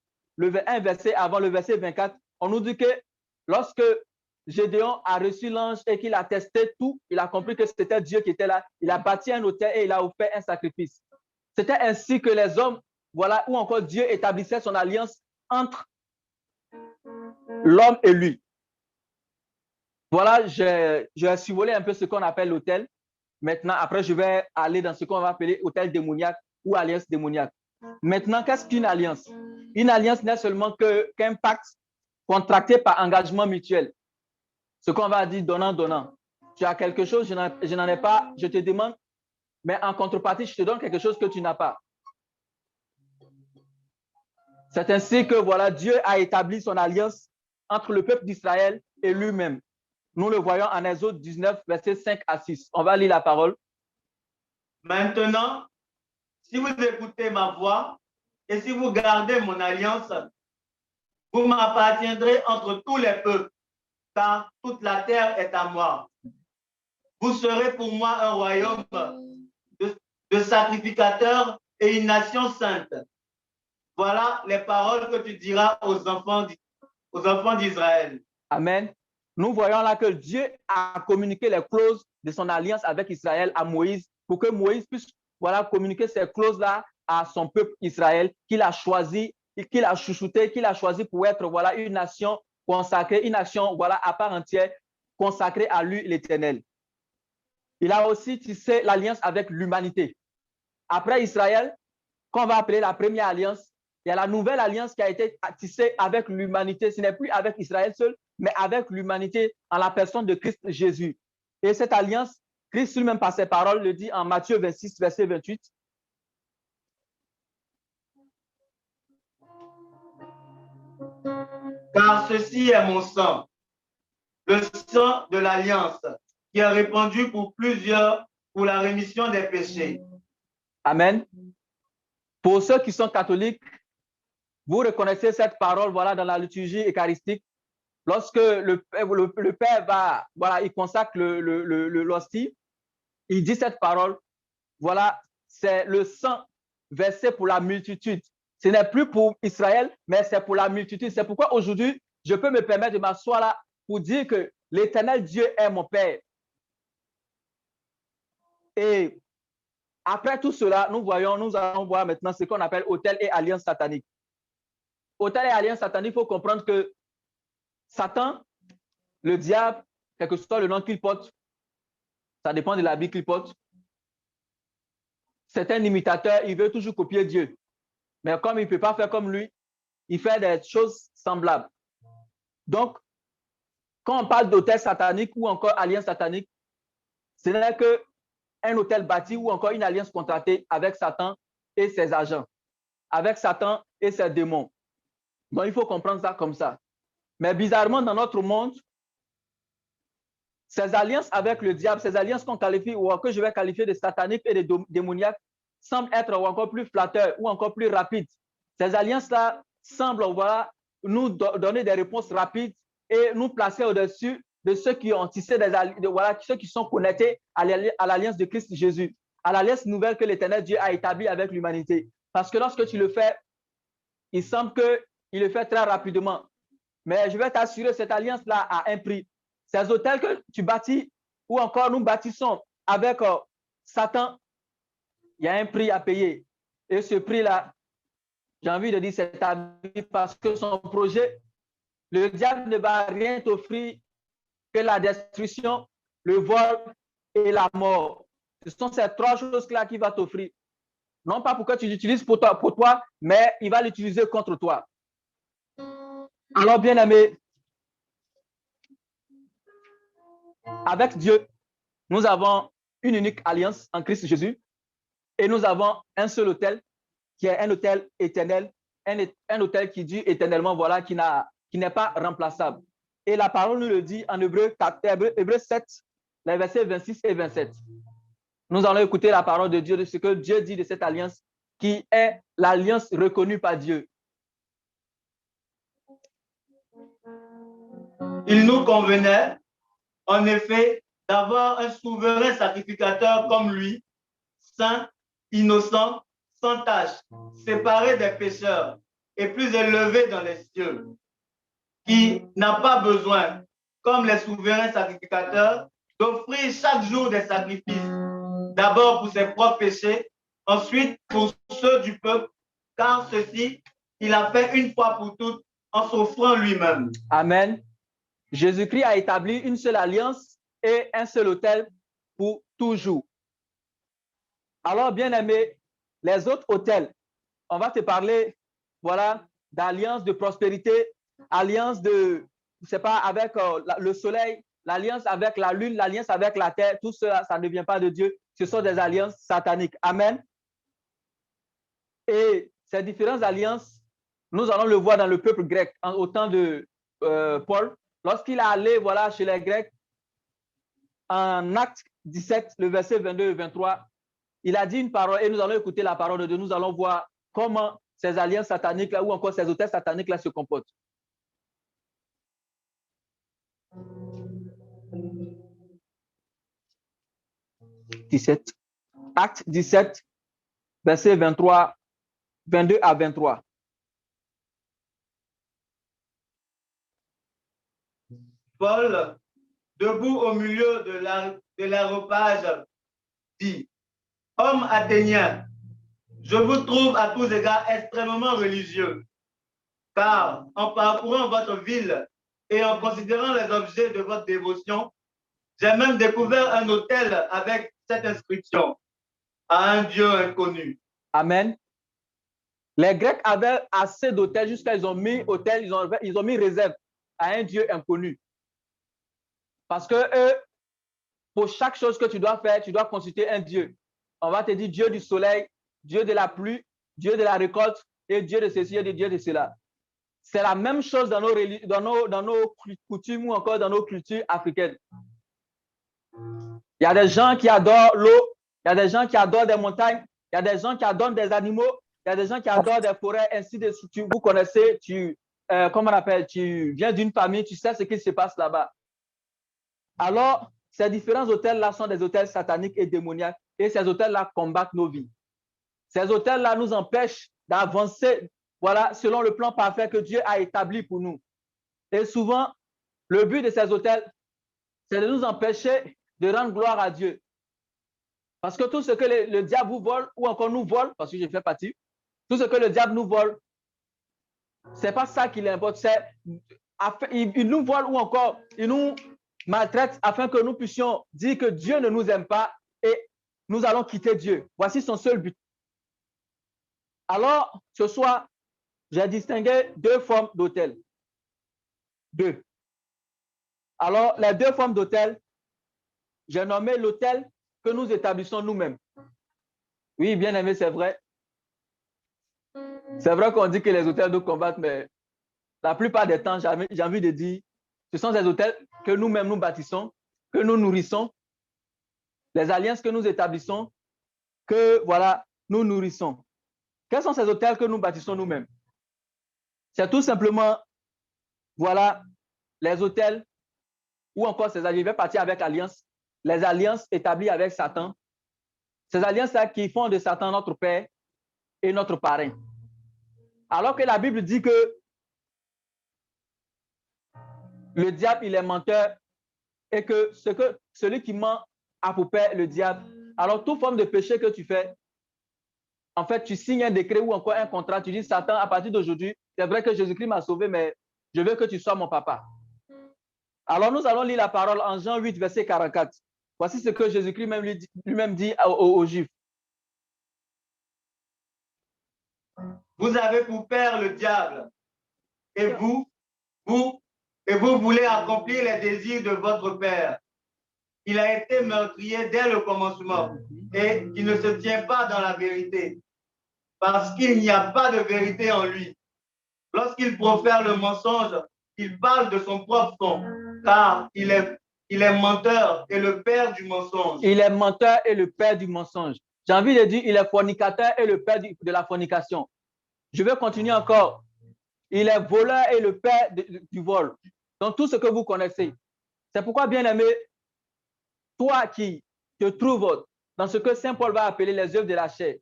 un verset avant le verset 24, on nous dit que lorsque Gédéon a reçu l'ange et qu'il a testé tout, il a compris que c'était Dieu qui était là. Il a bâti un autel et il a offert un sacrifice. C'était ainsi que les hommes, voilà, où encore Dieu établissait son alliance entre l'homme et lui. Voilà, j'ai survolé un peu ce qu'on appelle l'autel. Maintenant, après, je vais aller dans ce qu'on va appeler autel démoniaque ou alliance démoniaque. Maintenant, qu'est-ce qu'une alliance? Une alliance n'est seulement qu'un pacte contracté par engagement mutuel. Ce qu'on va dire donnant-donnant. Tu as quelque chose, je n'en ai pas, je te demande, mais en contrepartie, je te donne quelque chose que tu n'as pas. C'est ainsi que voilà, Dieu a établi son alliance entre le peuple d'Israël et lui-même. Nous le voyons en Exode 19, versets 5 à 6. On va lire la parole.
Maintenant, si vous écoutez ma voix et si vous gardez mon alliance, vous m'appartiendrez entre tous les peuples, car toute la terre est à moi. Vous serez pour moi un royaume de sacrificateurs et une nation sainte. Voilà les paroles que tu diras aux enfants d'Israël.
Amen. nous voyons là que Dieu a communiqué les clauses de son alliance avec Israël à Moïse pour que Moïse puisse voilà, communiquer ces clauses-là à son peuple Israël qu'il a choisi, qu'il a chouchouté, qu'il a choisi pour être voilà, une nation consacrée, une nation voilà, à part entière, consacrée à lui, l'Éternel. Il a aussi tissé l'alliance avec l'humanité. Après Israël, qu'on va appeler la première alliance, il y a la nouvelle alliance qui a été tissée avec l'humanité. Ce n'est plus avec Israël seul, mais avec l'humanité en la personne de Christ Jésus. Et cette alliance, Christ lui-même par ses paroles le dit en Matthieu 26, verset 28.
Car ceci est mon sang, le sang de l'alliance, qui est répandu pour plusieurs pour la rémission des péchés.
Amen. Pour ceux qui sont catholiques, vous reconnaissez cette parole voilà, dans la liturgie eucharistique. Lorsque le Père va, voilà, il consacre l'hostie, il dit cette parole, voilà, c'est le sang versé pour la multitude. Ce n'est plus pour Israël, mais c'est pour la multitude. C'est pourquoi aujourd'hui, je peux me permettre de m'asseoir là pour dire que l'Éternel Dieu est mon Père. Et après tout cela, nous allons voir maintenant ce qu'on appelle autel et alliance satanique. Autel et alliance satanique, il faut comprendre que Satan, le diable, quel que soit le nom qu'il porte, ça dépend de l'habit qu'il porte. C'est un imitateur, il veut toujours copier Dieu. Mais comme il ne peut pas faire comme lui, il fait des choses semblables. Donc, quand on parle d'autel satanique ou encore alliance satanique, ce n'est qu'un autel bâti ou encore une alliance contractée avec Satan et ses agents, avec Satan et ses démons. Donc, il faut comprendre ça comme ça. Mais bizarrement, dans notre monde, ces alliances avec le diable, ces alliances qu'on qualifie ou que je vais qualifier de sataniques et de démoniaques, semblent être encore plus flatteurs ou encore plus rapides. Ces alliances-là semblent voilà, nous donner des réponses rapides et nous placer au-dessus de ceux qui ont tissé des alliances, voilà, ceux qui sont connectés à l'alliance de Christ Jésus, à l'alliance nouvelle que l'Éternel Dieu a établie avec l'humanité. Parce que lorsque tu le fais, il semble qu'il le fait très rapidement. Mais je vais t'assurer, cette alliance-là a un prix. Ces hôtels que tu bâtis ou encore nous bâtissons avec Satan, il y a un prix à payer. Et ce prix-là, j'ai envie de dire, c'est ta vie parce que son projet, le diable ne va rien t'offrir que la destruction, le vol et la mort. Ce sont ces trois choses-là qu'il va t'offrir. Non pas pour que tu l'utilises pour toi, mais il va l'utiliser contre toi. Alors, bien aimé, avec Dieu, nous avons une unique alliance en Christ Jésus et nous avons un seul autel qui est un autel éternel, un autel qui dure éternellement, voilà, qui n'est pas remplaçable. Et la parole nous le dit en Hébreu 7, les versets 26 et 27. Nous allons écouter la parole de Dieu, de ce que Dieu dit de cette alliance qui est l'alliance reconnue par Dieu.
Il nous convenait, en effet, d'avoir un souverain sacrificateur comme lui, saint, innocent, sans tache, séparé des pécheurs et plus élevé dans les cieux, qui n'a pas besoin, comme les souverains sacrificateurs, d'offrir chaque jour des sacrifices, d'abord pour ses propres péchés, ensuite pour ceux du peuple, car ceci, il a fait une fois pour toutes en s'offrant lui-même.
Amen. Jésus-Christ a établi une seule alliance et un seul autel pour toujours. Alors, bien aimé, les autres autels, on va te parler, voilà, d'alliance de prospérité, alliance de, je sais pas, avec le soleil, l'alliance avec la lune, l'alliance avec la terre, tout cela, ça ne vient pas de Dieu. Ce sont des alliances sataniques. Amen. Et ces différentes alliances, nous allons le voir dans le peuple grec, au temps de Paul, lorsqu'il est allé, voilà, chez les Grecs, en Acte 17, le verset 22 et 23, il a dit une parole, et nous allons écouter la parole de Dieu, nous allons voir comment ces alliances sataniques-là, ou encore ces autels sataniques-là se comportent. Acte 17, verset 23, 22 à 23.
Paul, debout au milieu de l'aréopage, dit: Hommes athéniens, je vous trouve à tous égards extrêmement religieux, car en parcourant votre ville et en considérant les objets de votre dévotion, j'ai même découvert un autel avec cette inscription: à un Dieu inconnu.
Amen. Les Grecs avaient assez d'autels jusqu'à ils ont mis hôtel, ils ont mis réserve à un Dieu inconnu. Parce que eux, pour chaque chose que tu dois faire, tu dois consulter un Dieu. On va te dire Dieu du soleil, Dieu de la pluie, Dieu de la récolte et Dieu de ceci et Dieu de cela. C'est la même chose dans nos coutumes ou encore dans nos cultures africaines. Il y a des gens qui adorent l'eau, il y a des gens qui adorent des montagnes, il y a des gens qui adorent des animaux, il y a des gens qui adorent des forêts, ainsi de suite. Vous connaissez, comment on appelle, tu viens d'une famille, tu sais ce qui se passe là-bas. Alors, ces différents hôtels-là sont des hôtels sataniques et démoniaques et ces hôtels-là combattent nos vies. Ces hôtels-là nous empêchent d'avancer, voilà, selon le plan parfait que Dieu a établi pour nous. Et souvent, le but de ces hôtels, c'est de nous empêcher de rendre gloire à Dieu. Parce que tout ce que le diable vous vole, ou encore nous vole, parce que je fais partie, tout ce que le diable nous vole, ce n'est pas ça qui l'importe. Il nous vole ou encore il nous maltraite afin que nous puissions dire que Dieu ne nous aime pas et nous allons quitter Dieu. Voici son seul but. Alors, ce soir, j'ai distingué deux formes d'hôtels. Deux. Alors, les deux formes d'hôtels, j'ai nommé l'hôtel que nous établissons nous-mêmes. Oui, bien aimé, c'est vrai. C'est vrai qu'on dit que les hôtels nous combattent, mais la plupart des temps, j'ai envie de dire, ce sont des hôtels que nous-mêmes nous bâtissons, que nous nourrissons, les alliances que nous établissons, que voilà, nous nourrissons. Quels sont ces hôtels que nous bâtissons nous-mêmes? C'est tout simplement, voilà, les hôtels ou encore ces alliances, je vais partir avec alliance, les alliances établies avec Satan, ces alliances-là qui font de Satan notre père et notre parrain. Alors que la Bible dit que le diable, il est menteur et que celui qui ment a pour père le diable. Alors, toute forme de péché que tu fais, en fait, tu signes un décret ou encore un contrat, tu dis, Satan, à partir d'aujourd'hui, c'est vrai que Jésus-Christ m'a sauvé, mais je veux que tu sois mon papa. Alors, nous allons lire la parole en Jean 8, verset 44. Voici ce que Jésus-Christ lui-même dit aux Juifs.
Vous avez pour père le diable, et vous voulez accomplir les désirs de votre père. Il a été meurtrier dès le commencement et il ne se tient pas dans la vérité, parce qu'il n'y a pas de vérité en lui. Lorsqu'il profère le mensonge, il parle de son propre son, car il est menteur et le père du mensonge.
Il est menteur et le père du mensonge. J'ai envie de dire, il est fornicateur et le père de la fornication. Je vais continuer encore. Il est voleur et le père du vol. Donc, tout ce que vous connaissez. C'est pourquoi, bien aimé, toi qui te trouves dans ce que Saint Paul va appeler les œuvres de la chair,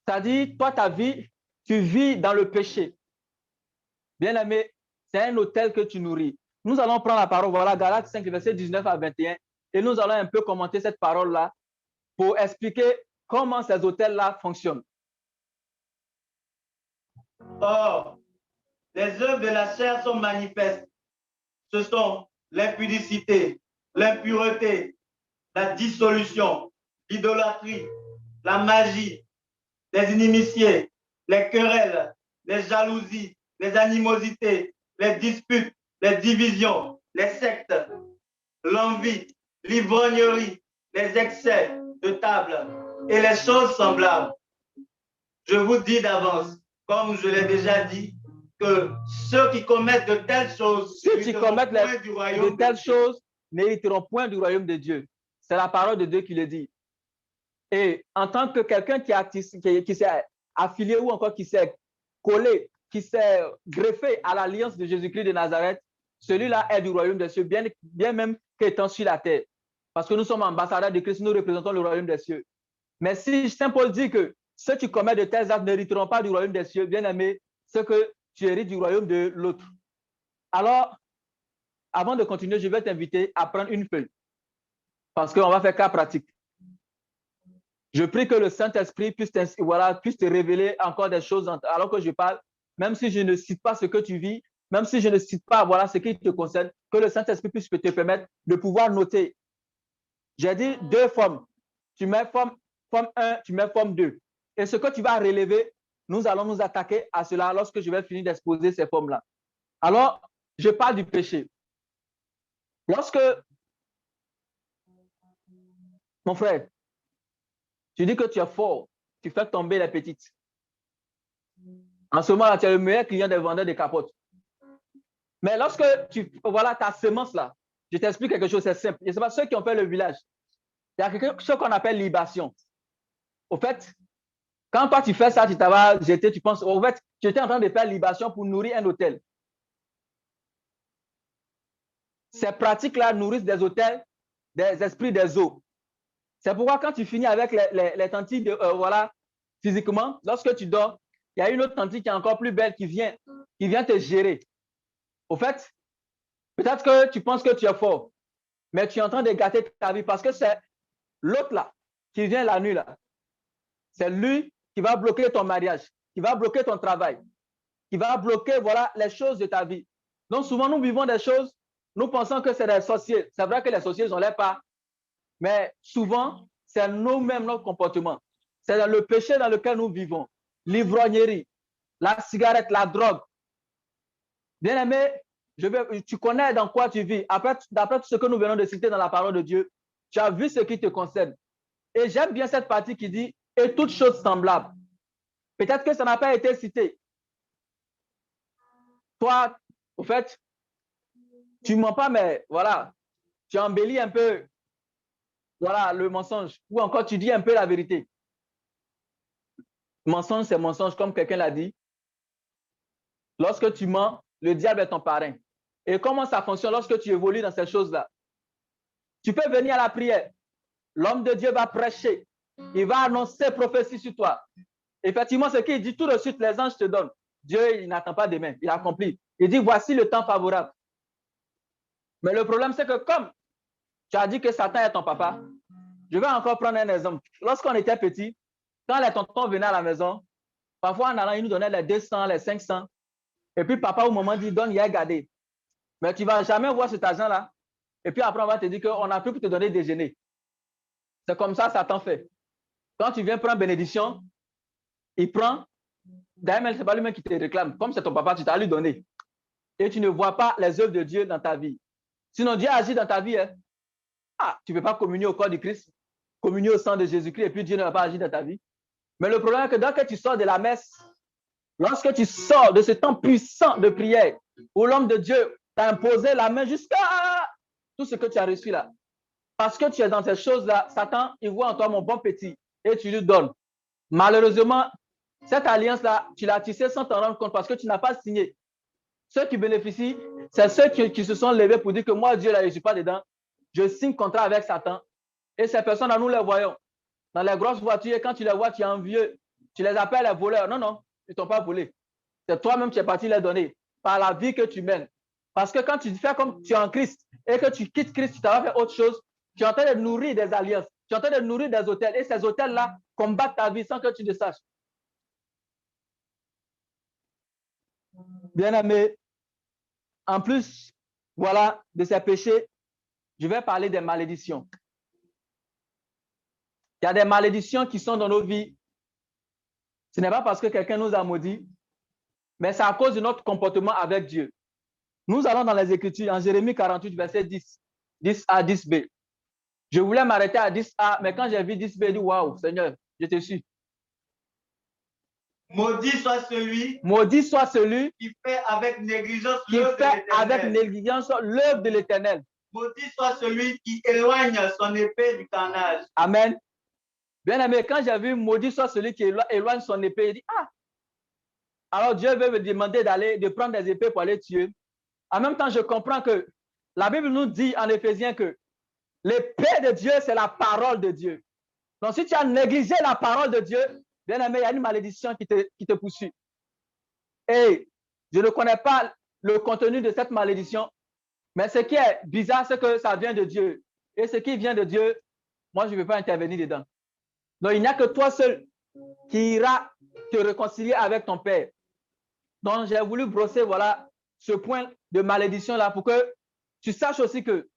c'est-à-dire, toi, ta vie, tu vis dans le péché. Bien aimé, c'est un hôtel que tu nourris. Nous allons prendre la parole, voilà, Galates 5, verset 19 à 21, et nous allons un peu commenter cette parole-là pour expliquer comment ces hôtels-là fonctionnent.
Or, les œuvres de la chair sont manifestes. Ce sont l'impudicité, l'impureté, la dissolution, l'idolâtrie, la magie, les inimitiés, les querelles, les jalousies, les animosités, les disputes, les divisions, les sectes, l'envie, l'ivrognerie, les excès de table et les choses semblables. Je vous dis d'avance, comme je l'ai déjà dit, que ceux qui commettent de telles choses,
de telles choses n'hériteront point du royaume de Dieu. C'est la parole de Dieu qui le dit. Et en tant que quelqu'un qui s'est affilié ou encore qui s'est collé, qui s'est greffé à l'alliance de Jésus-Christ de Nazareth, celui-là est du royaume des cieux, bien même qu'étant sur la terre. Parce que nous sommes ambassadeurs de Christ, nous représentons le royaume des cieux. Mais si Saint Paul dit que ceux qui commettent de tels actes n'hériteront pas du royaume des cieux, bien aimé, c'est que tu hérites du royaume de l'autre. Alors, avant de continuer, je vais t'inviter à prendre une feuille. Parce qu'on va faire cas pratique. Je prie que le Saint-Esprit puisse te révéler encore des choses alors que je parle, même si je ne cite pas ce que tu vis, même si je ne cite pas ce qui te concerne, que le Saint-Esprit puisse te permettre de pouvoir noter. J'ai dit 2 formes. Tu mets forme 1, tu mets forme 2. Et ce que tu vas relever, nous allons nous attaquer à cela lorsque je vais finir d'exposer ces formes-là. Alors, je parle du péché. Lorsque, mon frère, tu dis que tu es fort, tu fais tomber les petites. En ce moment-là, tu es le meilleur client des vendeurs de capotes. Mais lorsque voilà ta semence là, je t'explique quelque chose, c'est simple. Je ne sais pas, ceux qui ont fait le village, il y a quelque chose qu'on appelle libation. Au fait, quand toi tu fais ça, tu t'as jeté, tu penses, au fait, tu étais en train de faire libation pour nourrir un hôtel. Ces pratiques-là nourrissent des hôtels, des esprits des eaux. C'est pourquoi quand tu finis avec les tantilles, voilà, physiquement, lorsque tu dors, il y a une autre tantille qui est encore plus belle qui vient te gérer. Au fait, peut-être que tu penses que tu es fort, mais tu es en train de gâter ta vie parce que c'est l'autre là qui vient la nuit là. C'est lui qui va bloquer ton mariage, qui va bloquer ton travail, qui va bloquer voilà, les choses de ta vie. Donc souvent, nous vivons des choses, nous pensons que c'est des sorciers. C'est vrai que les sorciers, on ne l'est pas. Mais souvent, c'est nous-mêmes, notre comportement. C'est dans le péché dans lequel nous vivons. L'ivrognerie, la cigarette, la drogue. Bien aimé, tu connais dans quoi tu vis. D'après tout ce que nous venons de citer dans la parole de Dieu, tu as vu ce qui te concerne. Et j'aime bien cette partie qui dit « et toutes choses semblables ». Peut-être que ça n'a pas été cité. Toi, au fait, tu ne mens pas, mais voilà, tu embellis un peu voilà, le mensonge. Ou encore, tu dis un peu la vérité. Mensonge, c'est mensonge, comme quelqu'un l'a dit. Lorsque tu mens, le diable est ton parrain. Et comment ça fonctionne lorsque tu évolues dans ces choses-là? Tu peux venir à la prière. L'homme de Dieu va prêcher. Il va annoncer prophétie sur toi. Effectivement, ce qu'il dit tout de suite, les anges te donnent. Dieu, il n'attend pas demain, il accomplit. Il dit, voici le temps favorable. Mais le problème, c'est que comme tu as dit que Satan est ton papa, je vais encore prendre un exemple. Lorsqu'on était petit, quand les tontons venaient à la maison, parfois en allant, ils nous donnaient les 200, les 500. Et puis papa ou maman dit, donne, il a gardé. Mais tu ne vas jamais voir cet argent-là. Et puis après, on va te dire qu'on n'a plus pour te donner déjeuner. C'est comme ça, Satan fait. Quand tu viens prendre bénédiction, il prend. D'ailleurs, ce n'est pas lui-même qui te réclame. Comme c'est ton papa, tu t'as lui donné. Et tu ne vois pas les œuvres de Dieu dans ta vie. Sinon, Dieu agit dans ta vie. Hein. Ah, tu ne peux pas communier au corps de Christ, communier au sang de Jésus-Christ, et puis Dieu ne va pas agir dans ta vie. Mais le problème est que dès que tu sors de la messe, lorsque tu sors de ce temps puissant de prière, où l'homme de Dieu t'a imposé la main jusqu'à tout ce que tu as reçu là, parce que tu es dans ces choses-là, Satan, il voit en toi mon bon petit, et tu lui donnes. Malheureusement, cette alliance-là, tu l'as tissée sans t'en rendre compte parce que tu n'as pas signé. Ceux qui bénéficient, c'est ceux qui se sont levés pour dire que moi, Dieu, là, je ne suis pas dedans. Je signe contrat avec Satan. Et ces personnes-là, nous les voyons. Dans les grosses voitures, quand tu les vois, tu es envieux. Tu les appelles les voleurs. Non, non, ils ne t'ont pas volé. C'est toi-même qui es parti les donner par la vie que tu mènes. Parce que quand tu fais comme tu es en Christ et que tu quittes Christ, tu t'en vas faire autre chose, tu es en train de nourrir des alliances. Tu es en train de nourrir des hôtels. Et ces hôtels-là combattent ta vie sans que tu le saches. Bien-aimé, en plus, voilà, de ces péchés, je vais parler des malédictions. Il y a des malédictions qui sont dans nos vies. Ce n'est pas parce que quelqu'un nous a maudit, mais c'est à cause de notre comportement avec Dieu. Nous allons dans les Écritures, en Jérémie 48, verset 10, 10a, 10b. Je voulais m'arrêter à 10a, mais quand j'ai vu 10b, j'ai dit, waouh, Seigneur, je te suis.
Maudit soit celui
qui
fait avec négligence
l'œuvre de l'Éternel.
Maudit soit celui qui éloigne son épée du carnage.
Amen. Bien aimé, quand j'ai vu maudit soit celui qui éloigne son épée, il dit, ah, alors Dieu veut me demander de prendre des épées pour aller tuer. En même temps, je comprends que la Bible nous dit en Éphésiens que l'épée de Dieu, c'est la parole de Dieu. Donc, si tu as négligé la parole de Dieu, bien aimé, il y a une malédiction qui te poursuit. Et je ne connais pas le contenu de cette malédiction, Mais ce qui est bizarre, c'est que ça vient de Dieu. Et ce qui vient de Dieu, moi, je ne vais pas intervenir dedans. Donc, il n'y a que toi seul qui ira te réconcilier avec ton Père. Donc, j'ai voulu brosser, voilà, ce point de malédiction-là pour que tu saches aussi que,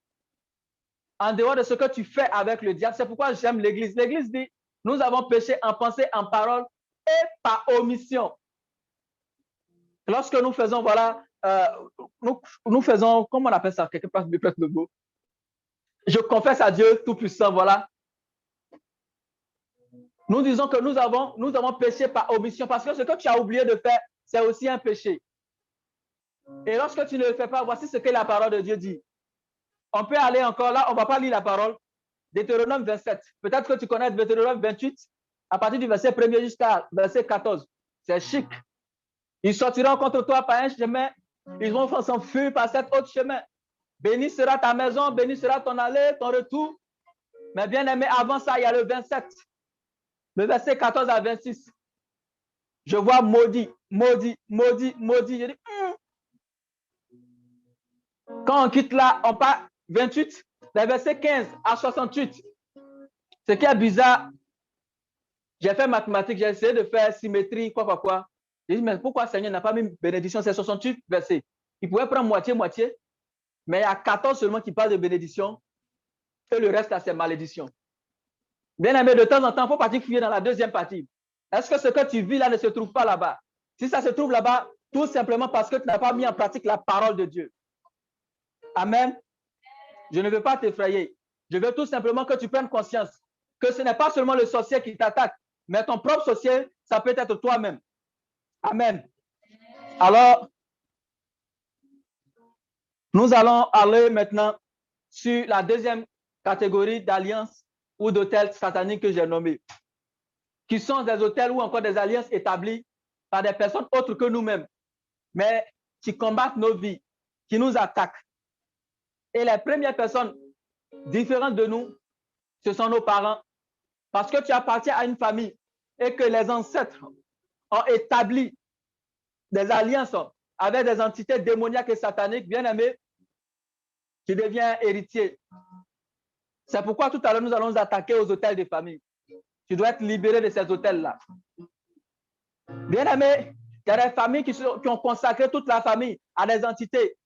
en dehors de ce que tu fais avec le diable, c'est pourquoi j'aime l'Église. L'Église dit, nous avons péché en pensée, en parole et par omission. Lorsque nous faisons, voilà, nous faisons, comment on appelle ça? Quelque part, le mot. Je confesse à Dieu Tout-Puissant, voilà. Nous disons que nous avons péché par omission parce que ce que tu as oublié de faire, c'est aussi un péché. Et lorsque tu ne le fais pas, voici ce que la parole de Dieu dit. On peut aller encore là, on ne va pas lire la parole. Deutéronome 27. Peut-être que tu connais Deutéronome 28, à partir du verset 1er jusqu'à verset 14. C'est chic. Ils sortiront contre toi par un chemin, ils vont s'enfuir par cet autre chemin. Béni sera ta maison, béni sera ton aller, ton retour. Mais bien aimé, avant ça, il y a le 27. Le verset 14 à 26. Je vois maudit, maudit, maudit, maudit. Je dis, Quand on quitte là, on part 28, les versets 15 à 68. Ce qui est bizarre, j'ai fait mathématiques, j'ai essayé de faire symétrie, quoi. J'ai dit, mais pourquoi Seigneur n'a pas mis bénédiction? C'est 68 versets. Il pouvait prendre moitié, mais il y a 14 seulement qui parlent de bénédiction et le reste, c'est malédiction. Bien aimé, de temps en temps, il faut partir fouiller dans la deuxième partie. Est-ce que ce que tu vis là ne se trouve pas là-bas? Si ça se trouve là-bas, tout simplement parce que tu n'as pas mis en pratique la parole de Dieu. Amen. Je ne veux pas t'effrayer. Je veux tout simplement que tu prennes conscience que ce n'est pas seulement le sorcier qui t'attaque, mais ton propre sorcier, ça peut être toi-même. Amen. Alors, nous allons aller maintenant sur la deuxième catégorie d'alliances ou d'hôtels sataniques que j'ai nommés, qui sont des hôtels ou encore des alliances établies par des personnes autres que nous-mêmes, mais qui combattent nos vies, qui nous attaquent. Et les premières personnes différentes de nous, ce sont nos parents. Parce que tu appartiens à une famille et que les ancêtres ont établi des alliances avec des entités démoniaques et sataniques, bien aimés, tu deviens héritier. C'est pourquoi tout à l'heure, nous allons nous attaquer aux hôtels de famille. Tu dois être libéré de ces hôtels-là. Bien aimé, il y a des familles qui ont consacré toute la famille à des entités.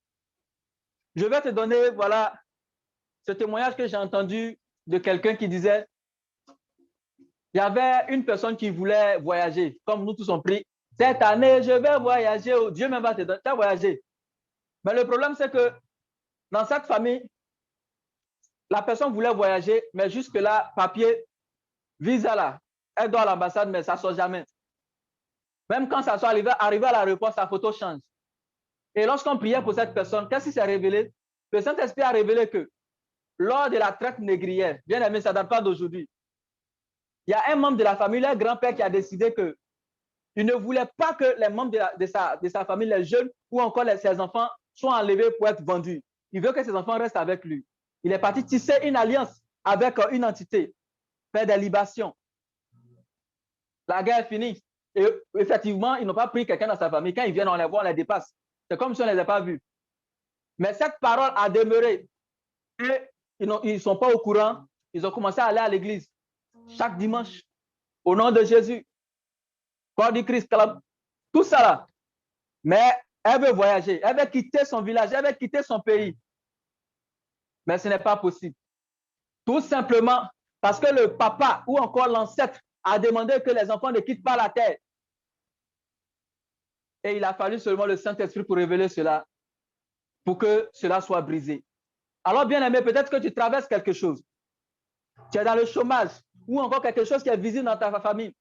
Je vais te donner, voilà, ce témoignage que j'ai entendu de quelqu'un qui disait, il y avait une personne qui voulait voyager, comme nous tous on prie. Cette année, je vais voyager. Dieu même va te donner. Tu as voyagé. Mais le problème, c'est que dans cette famille, la personne voulait voyager, mais jusque-là, papier, visa là, elle doit à l'ambassade, mais ça ne sort jamais. Même quand ça soit arrivé à l'aéroport, sa photo change. Et lorsqu'on priait pour cette personne, qu'est-ce qui s'est révélé? Le Saint-Esprit a révélé que lors de la traite négrière, bien aimé, ça ne date pas d'aujourd'hui, il y a un membre de la famille, le grand-père, qui a décidé que il ne voulait pas que les membres de sa famille, les jeunes ou encore ses enfants, soient enlevés pour être vendus. Il veut que ses enfants restent avec lui. Il est parti tisser une alliance avec une entité, faire des libations. La guerre est finie. Et effectivement, ils n'ont pas pris quelqu'un dans sa famille. Quand ils viennent, on les voit, on les dépasse. C'est comme si on ne les a pas vus. Mais cette parole a demeuré. Et ils ne sont pas au courant. Ils ont commencé à aller à l'église chaque dimanche. Au nom de Jésus. Corps du Christ, tout ça là. Mais elle veut voyager. Elle veut quitter son village. Elle veut quitter son pays. Mais ce n'est pas possible. Tout simplement parce que le papa ou encore l'ancêtre a demandé que les enfants ne quittent pas la terre. Et il a fallu seulement le Saint-Esprit pour révéler cela, pour que cela soit brisé. Alors, bien aimé, peut-être que tu traverses quelque chose. Tu es dans le chômage ou encore quelque chose qui est visible dans ta famille.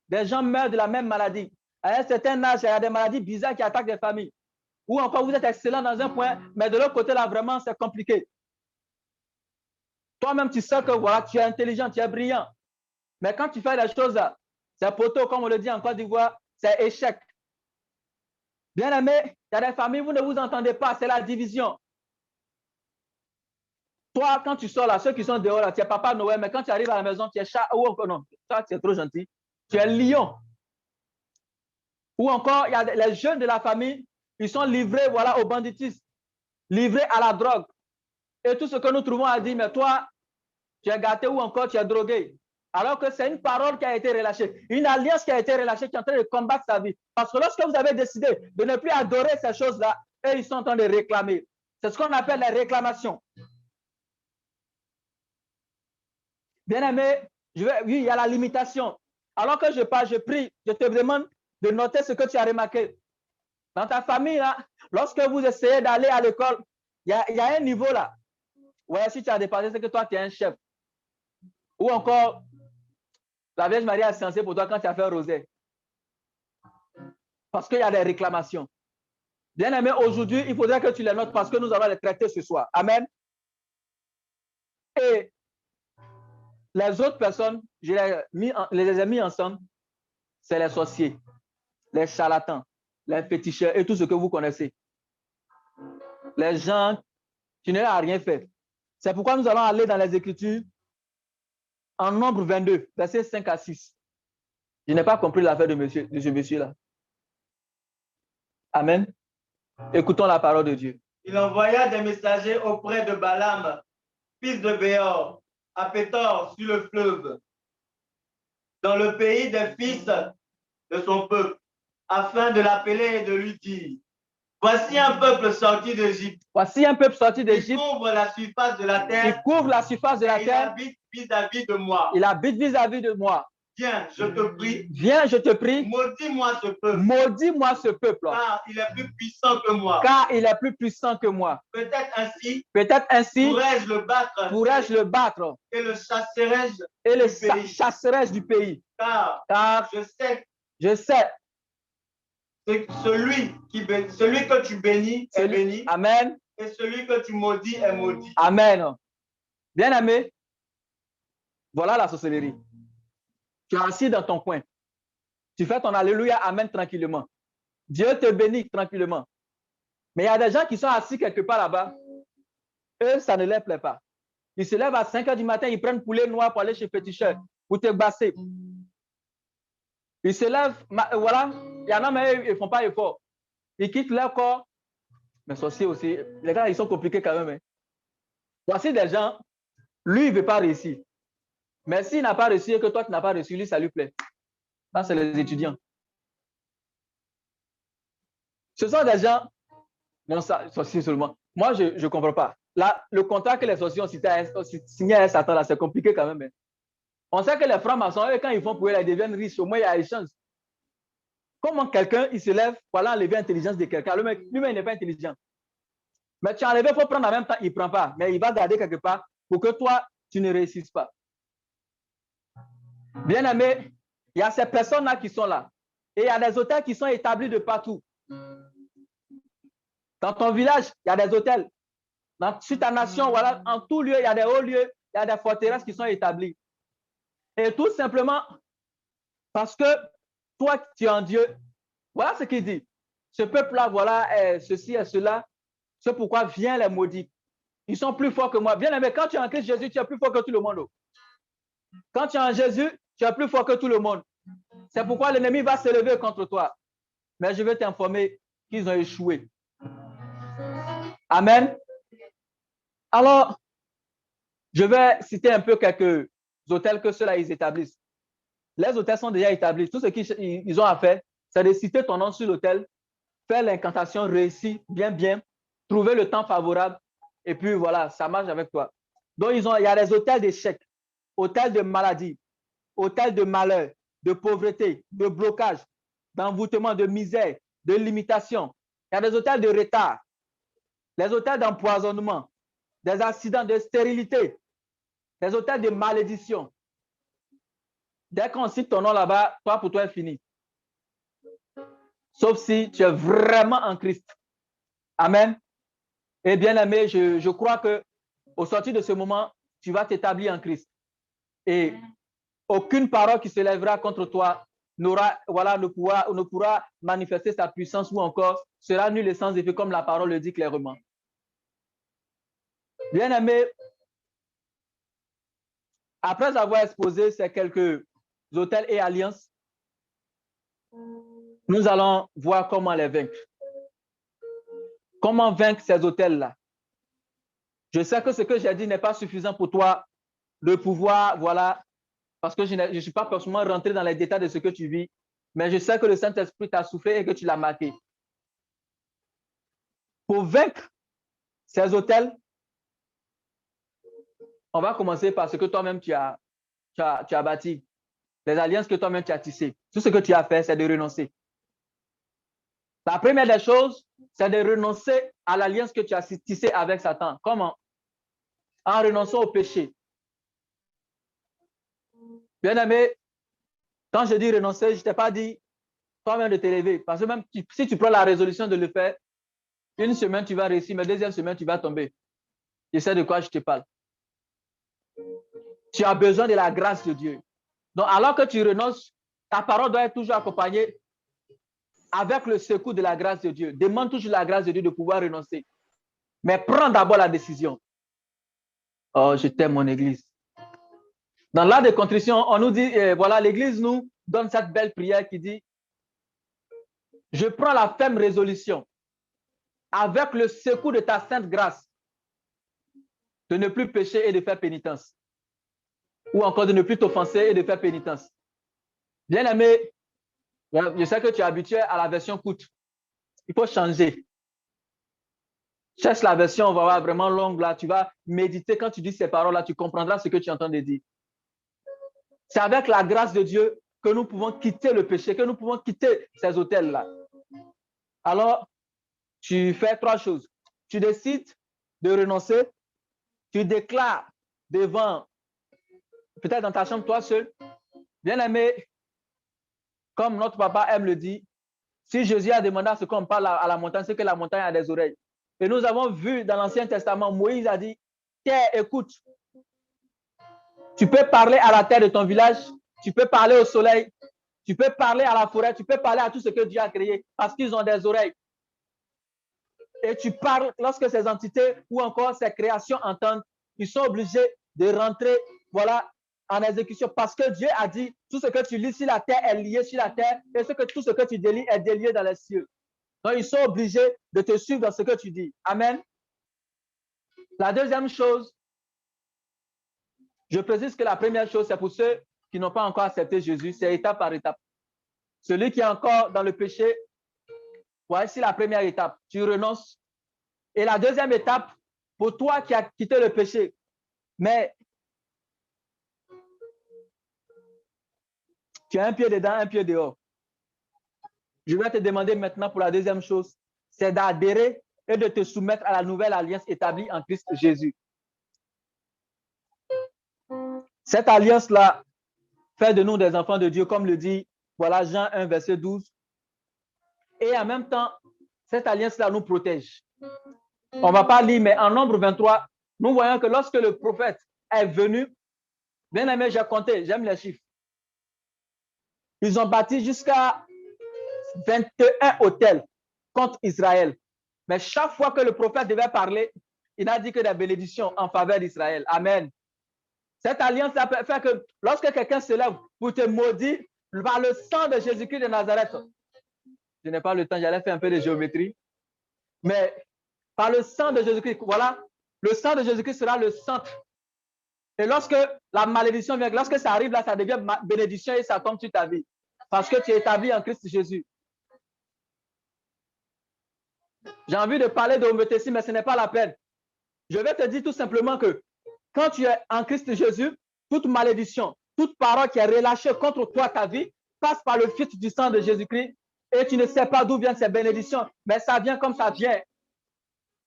Des gens meurent de la même maladie. À un certain âge, il y a des maladies bizarres qui attaquent les familles. Ou encore, vous êtes excellent dans un point, mais de l'autre côté, là, vraiment, c'est compliqué. Toi-même, tu sais que voilà, tu es intelligent, tu es brillant. Mais quand tu fais les choses, c'est poteau, comme on le dit en Côte d'Ivoire, c'est échec. Bien aimé, il y a des familles, vous ne vous entendez pas, c'est la division. Toi, quand tu sors là, ceux qui sont dehors, là, tu es Papa Noël, mais quand tu arrives à la maison, tu es chat, ou encore, non, ça, tu es trop gentil, tu es lion. Ou encore, il y a les jeunes de la famille, ils sont livrés, voilà, au banditisme. livrés à la drogue. Et tout ce que nous trouvons à dire, mais toi, tu es gâté ou encore tu es drogué. Alors que c'est une parole qui a été relâchée, une alliance qui a été relâchée qui est en train de combattre sa vie. Parce que lorsque vous avez décidé de ne plus adorer ces choses-là, eux, ils sont en train de réclamer. C'est ce qu'on appelle la réclamation. Bien-aimé, oui, il y a la limitation. Alors que je parle, je prie, je te demande de noter ce que tu as remarqué. Dans ta famille, là, lorsque vous essayez d'aller à l'école, il y a un niveau là. Ouais, si tu as dépassé, c'est que toi, tu es un chef. Ou encore, la Vierge Marie a censé pour toi quand tu as fait rosé. Parce qu'il y a des réclamations. Bien-aimé, aujourd'hui, il faudrait que tu les notes parce que nous allons les traiter ce soir. Amen. Et les autres personnes, je les ai mis ensemble, c'est les sorciers, les charlatans, les féticheurs et tout ce que vous connaissez. Les gens qui n'ont rien fait. C'est pourquoi nous allons aller dans les Écritures en Nombre 22, versets 5 à 6. Je n'ai pas compris l'affaire de ce monsieur-là. Amen. Écoutons la parole de Dieu.
Il envoya des messagers auprès de Balaam, fils de Béor, à Pétor sur le fleuve, dans le pays des fils de son peuple, afin de l'appeler et de lui dire: voici un peuple sorti d'Égypte.
Voici un peuple sorti d'Égypte.
Il couvre la surface de la terre.
Il couvre la surface de la terre.
Il habite vis-à-vis de moi.
Il habite vis-à-vis de moi.
Viens, je te prie.
Viens, je te prie.
Maudis-moi ce peuple.
Maudis-moi ce peuple.
Car il est plus puissant que moi.
Car il est plus puissant que moi.
Peut-être ainsi.
Pourrais-je
le battre.
Pourrais-je le battre.
Et le chasserai-je.
Et le chasserai-je du pays.
Car je sais. Celui que tu bénis est béni.
Amen.
Et celui que tu maudis est maudit.
Amen. Bien-aimé, voilà la sorcellerie. Tu es assis dans ton coin. Tu fais ton alléluia, amen tranquillement. Dieu te bénit tranquillement. Mais il y a des gens qui sont assis quelque part là-bas. Eux, ça ne leur plaît pas. Ils se lèvent à 5 h du matin, ils prennent poulet noir pour aller chez Féticheur, pour te basser. Ils se lèvent, voilà. Il y en a, mais ils ne font pas effort. Ils quittent leur corps. Mais sorciers aussi, les gars, ils sont compliqués quand même. Hein. Voici des gens, lui, il ne veut pas réussir. Mais s'il n'a pas réussi et que toi, tu n'as pas réussi, lui, ça lui plaît. Ça, c'est les étudiants. Ce sont des gens, non, ça, sorciers seulement. Moi, je ne comprends pas. Là, le contrat que les sorciers ont signé à Satan, là, c'est compliqué quand même. Hein. On sait que les francs-maçons, quand ils font pour eux, ils deviennent riches. Au moins, il y a des chances. Comment quelqu'un, il se lève pour aller enlever l'intelligence de quelqu'un? Lui-même, il n'est pas intelligent. Mais tu as enlevé, il faut prendre en même temps, il ne prend pas. Mais il va garder quelque part pour que toi, tu ne réussisses pas. Bien-aimé, il y a ces personnes-là qui sont là. Et il y a des hôtels qui sont établis de partout. Dans ton village, il y a des hôtels. Sur ta nation, voilà, en tout lieu, il y a des hauts lieux, il y a des forteresses qui sont établies. Et tout simplement parce que toi, tu es en Dieu. Voilà ce qu'il dit. Ce peuple-là, voilà, ceci et cela. C'est pourquoi viens les maudits. Ils sont plus forts que moi. Bien aimé, quand tu es en Christ Jésus, tu es plus fort que tout le monde. Quand tu es en Jésus, tu es plus fort que tout le monde. C'est pourquoi l'ennemi va se lever contre toi. Mais je vais t'informer qu'ils ont échoué. Amen. Alors, je vais citer un peu quelques hôtels que ceux-là, ils établissent. Les hôtels sont déjà établis. Tout ce qu'ils ont à faire, c'est de citer ton nom sur l'hôtel, faire l'incantation réussie, bien, trouver le temps favorable, et puis voilà, ça marche avec toi. Donc, il y a des hôtels d'échecs, hôtels de maladie, hôtels de malheur, de pauvreté, de blocage, d'envoûtement, de misère, de limitation. Il y a des hôtels de retard, les hôtels d'empoisonnement, des accidents de stérilité, des hôtels de malédiction. Dès qu'on cite ton nom là-bas, toi, pour toi, est fini. Sauf si tu es vraiment en Christ. Amen. Et bien aimé, je crois qu'au sortir de ce moment, tu vas t'établir en Christ. Et aucune parole qui se lèvera contre toi ne pourra manifester sa puissance ou encore sera nulle et sans effet, comme la parole le dit clairement. Bien aimé, après avoir exposé ces quelques hôtels et alliances, nous allons voir comment les vaincre. Comment vaincre ces hôtels-là? Je sais que ce que j'ai dit n'est pas suffisant pour toi de pouvoir, voilà, parce que je ne suis pas forcément rentré dans les détails de ce que tu vis, mais je sais que le Saint-Esprit t'a soufflé et que tu l'as marqué. Pour vaincre ces autels, on va commencer par ce que toi-même tu as bâti, les alliances que toi-même tu as tissées. Tout ce que tu as fait, c'est de renoncer. La première des choses, c'est de renoncer à l'alliance que tu as tissée avec Satan. Comment? En renonçant au péché. Bien-aimé, quand je dis renoncer, je ne t'ai pas dit toi-même de t'élever. Parce que même si tu prends la résolution de le faire, une semaine, tu vas réussir, mais deuxième semaine, tu vas tomber. Je sais de quoi je te parle. Tu as besoin de la grâce de Dieu. Donc, alors que tu renonces, ta parole doit être toujours accompagnée avec le secours de la grâce de Dieu. Demande toujours la grâce de Dieu de pouvoir renoncer. Mais prends d'abord la décision. Oh, je t'aime, mon Église. Dans l'art de contrition, on nous dit, voilà, l'Église nous donne cette belle prière qui dit, je prends la ferme résolution avec le secours de ta sainte grâce de ne plus pécher et de faire pénitence. Ou encore de ne plus t'offenser et de faire pénitence. Bien aimé, je sais que tu es habitué à la version courte. Il faut changer. Cherche la version, on va voir vraiment longue là. Tu vas méditer quand tu dis ces paroles-là, tu comprendras ce que tu entends de dire. C'est avec la grâce de Dieu que nous pouvons quitter le péché, que nous pouvons quitter ces autels-là. Alors, tu fais trois choses. Tu décides de renoncer. Tu déclares devant, peut-être dans ta chambre, toi seul, bien aimé, comme notre papa aime le dire, si Jésus a demandé à ce qu'on parle à la montagne, c'est que la montagne a des oreilles. Et nous avons vu dans l'Ancien Testament, Moïse a dit, terre, écoute. Tu peux parler à la terre de ton village, tu peux parler au soleil, tu peux parler à la forêt, tu peux parler à tout ce que Dieu a créé parce qu'ils ont des oreilles. Et tu parles, lorsque ces entités ou encore ces créations entendent, ils sont obligés de rentrer, voilà, en exécution parce que Dieu a dit, tout ce que tu lis sur la terre est lié sur la terre et tout ce que tu délies est délié dans les cieux. Donc, ils sont obligés de te suivre dans ce que tu dis. Amen. La deuxième chose, je précise que la première chose, c'est pour ceux qui n'ont pas encore accepté Jésus, c'est étape par étape. Celui qui est encore dans le péché, voici la première étape, tu renonces. Et la deuxième étape, pour toi qui as quitté le péché, mais tu as un pied dedans, un pied dehors. Je vais te demander maintenant pour la deuxième chose, c'est d'adhérer et de te soumettre à la nouvelle alliance établie en Christ Jésus. Cette alliance-là fait de nous des enfants de Dieu, comme le dit, voilà, Jean 1, verset 12. Et en même temps, cette alliance-là nous protège. On ne va pas lire, mais en Nombre 23, nous voyons que lorsque le prophète est venu, bien aimé, j'ai compté, j'aime les chiffres. Ils ont bâti jusqu'à 21 hôtels contre Israël. Mais chaque fois que le prophète devait parler, il n'a dit que des bénédictions en faveur d'Israël. Amen. Cette alliance fait que lorsque quelqu'un se lève pour te maudire par le sang de Jésus-Christ de Nazareth, je n'ai pas le temps, j'allais faire un peu de géométrie, mais par le sang de Jésus-Christ, voilà, le sang de Jésus-Christ sera le centre. Et lorsque la malédiction vient, lorsque ça arrive là, ça devient bénédiction et ça tombe sur ta vie. Parce que tu es établi en Christ Jésus. J'ai envie de parler de homéostasie, mais ce n'est pas la peine. Je vais te dire tout simplement que quand tu es en Christ Jésus, toute malédiction, toute parole qui est relâchée contre toi, ta vie, passe par le filtre du sang de Jésus-Christ et tu ne sais pas d'où viennent ces bénédictions, mais ça vient comme ça vient.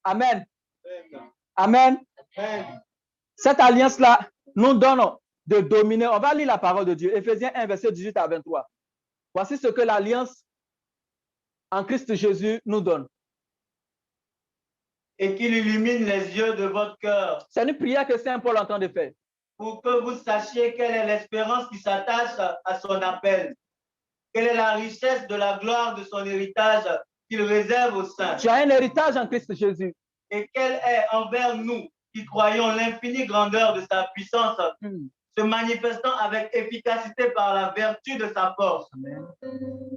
Amen. Amen. Amen. Cette alliance-là nous donne de dominer. On va lire la parole de Dieu. Éphésiens 1, verset 18 à 23. Voici ce que l'alliance en Christ Jésus nous donne.
Et qu'il illumine les yeux de votre cœur.
C'est une prière que Saint Paul est en train de faire.
Pour que vous sachiez quelle est l'espérance qui s'attache à son appel. Quelle est la richesse de la gloire de son héritage qu'il réserve aux saints.
Tu as un héritage en Christ Jésus.
Et quelle est envers nous qui croyons l'infinie grandeur de sa puissance, se manifestant avec efficacité par la vertu de sa force. Amen.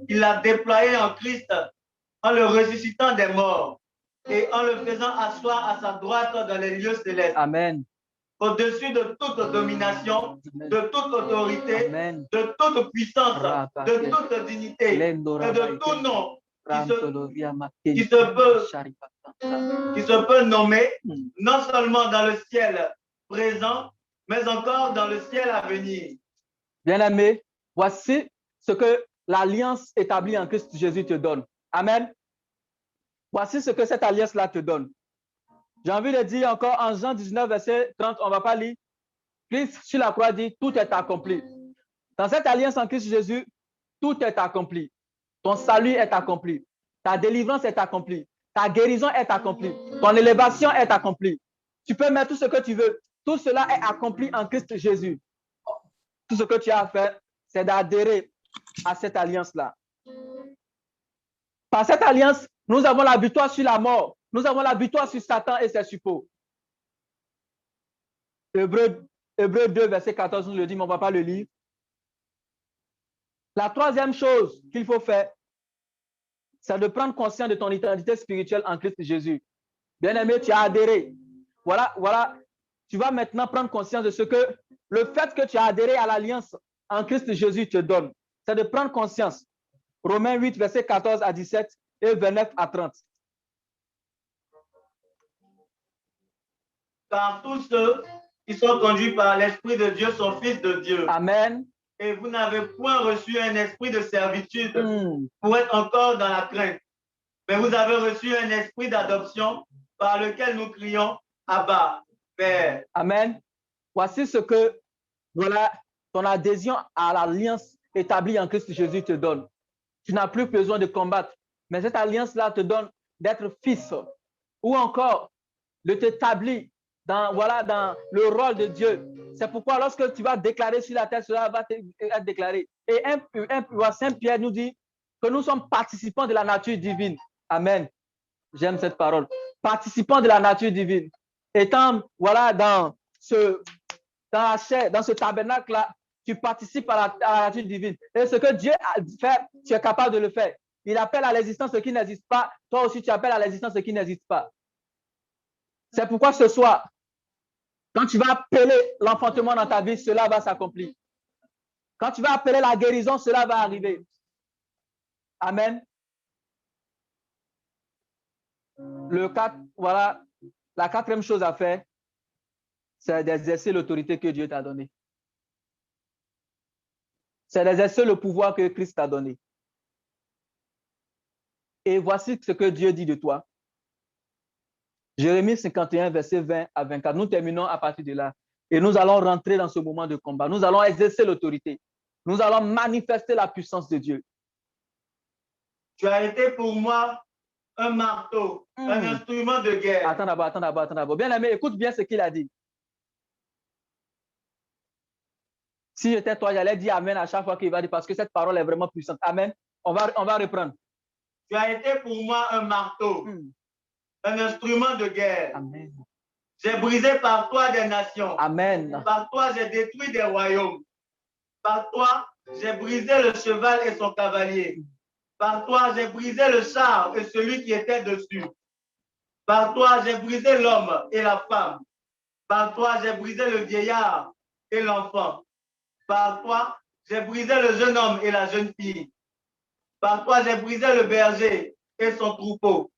Il l'a déployé en Christ en le ressuscitant des morts et en le faisant asseoir à sa droite dans les lieux célestes.
Amen.
Au-dessus de toute domination,
Amen.
de toute autorité,
Amen.
de toute puissance, de toute dignité et de tout nom qui se peut nommer, non seulement dans le ciel présent, mais encore dans le ciel à venir.
Bien-aimé, voici ce que l'alliance établie en Christ Jésus te donne. Amen. Voici ce que cette alliance-là te donne. J'ai envie de dire encore en Jean 19, verset 30, on ne va pas lire. Christ sur la croix dit, tout est accompli. Dans cette alliance en Christ Jésus, tout est accompli. Ton salut est accompli. Ta délivrance est accomplie. Ta guérison est accomplie. Ton élévation est accomplie. Tu peux mettre tout ce que tu veux. Tout cela est accompli en Christ Jésus. Tout ce que tu as à faire, c'est d'adhérer à cette alliance-là. Par cette alliance, nous avons la victoire sur la mort. Nous avons la victoire sur Satan et ses suppôts. Hébreux 2, verset 14 nous le dit, mais on ne va pas le lire. La troisième chose qu'il faut faire, c'est de prendre conscience de ton identité spirituelle en Christ Jésus. Bien-aimé, tu as adhéré. Voilà. Tu vas maintenant prendre conscience de ce que le fait que tu as adhéré à l'alliance en Christ Jésus te donne. C'est de prendre conscience. Romains 8, verset 14 à 17 et 29 à 30.
Car tous ceux qui sont conduits par l'Esprit de Dieu sont fils de Dieu.
Amen.
Et vous n'avez point reçu un esprit de servitude pour être encore dans la crainte. Mais vous avez reçu un esprit d'adoption par lequel nous crions Abba, Père.
Amen. Voici ce que ton adhésion à l'alliance établie en Christ Jésus te donne. Tu n'as plus besoin de combattre. Mais cette alliance-là te donne d'être fils. Ou encore de t'établir dans le rôle de Dieu. C'est pourquoi lorsque tu vas déclarer sur la terre, cela va être déclaré. Et Saint Pierre nous dit que nous sommes participants de la nature divine. Amen. J'aime cette parole. Participants de la nature divine. Étant dans la chair, dans ce tabernacle-là, tu participes à la nature divine. Et ce que Dieu a fait, tu es capable de le faire. Il appelle à l'existence ce qui n'existe pas. Toi aussi, tu appelles à l'existence ce qui n'existe pas. C'est pourquoi ce soir, quand tu vas appeler l'enfantement dans ta vie, cela va s'accomplir. Quand tu vas appeler la guérison, cela va arriver. Amen. La quatrième chose à faire, c'est d'exercer l'autorité que Dieu t'a donnée. C'est d'exercer le pouvoir que Christ t'a donné. Et voici ce que Dieu dit de toi. Jérémie 51, verset 20 à 24. Nous terminons à partir de là. Et nous allons rentrer dans ce moment de combat. Nous allons exercer l'autorité. Nous allons manifester la puissance de Dieu.
Tu as été pour moi un marteau, un instrument de guerre.
Attends d'abord. Bien aimé, écoute bien ce qu'il a dit. Si j'étais toi, j'allais dire Amen à chaque fois qu'il va dire, parce que cette parole est vraiment puissante. Amen. On va reprendre.
Tu as été pour moi un marteau, un instrument de guerre.
Amen.
J'ai brisé par toi des nations.
Amen.
Par toi, j'ai détruit des royaumes. Par toi, j'ai brisé le cheval et son cavalier. Par toi, j'ai brisé le char et celui qui était dessus. Par toi, j'ai brisé l'homme et la femme. Par toi, j'ai brisé le vieillard et l'enfant. Par toi, j'ai brisé le jeune homme et la jeune fille. Par toi, j'ai brisé le berger et son troupeau.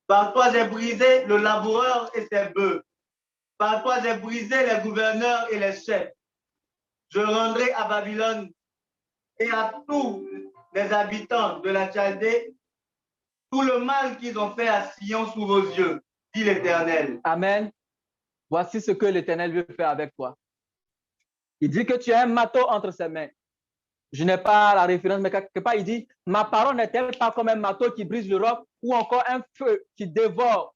Par toi, j'ai brisé le laboureur et ses bœufs. Par toi, j'ai brisé les gouverneurs et les chefs. Je rendrai à Babylone et à tous les habitants de la Chaldée tout le mal qu'ils ont fait à Sion sous vos yeux, dit l'Éternel.
Amen. Voici ce que l'Éternel veut faire avec toi. Il dit que tu as un marteau entre ses mains. Je n'ai pas la référence, mais quelque part, il dit, ma parole n'est-elle pas comme un marteau qui brise le roc ou encore un feu qui dévore?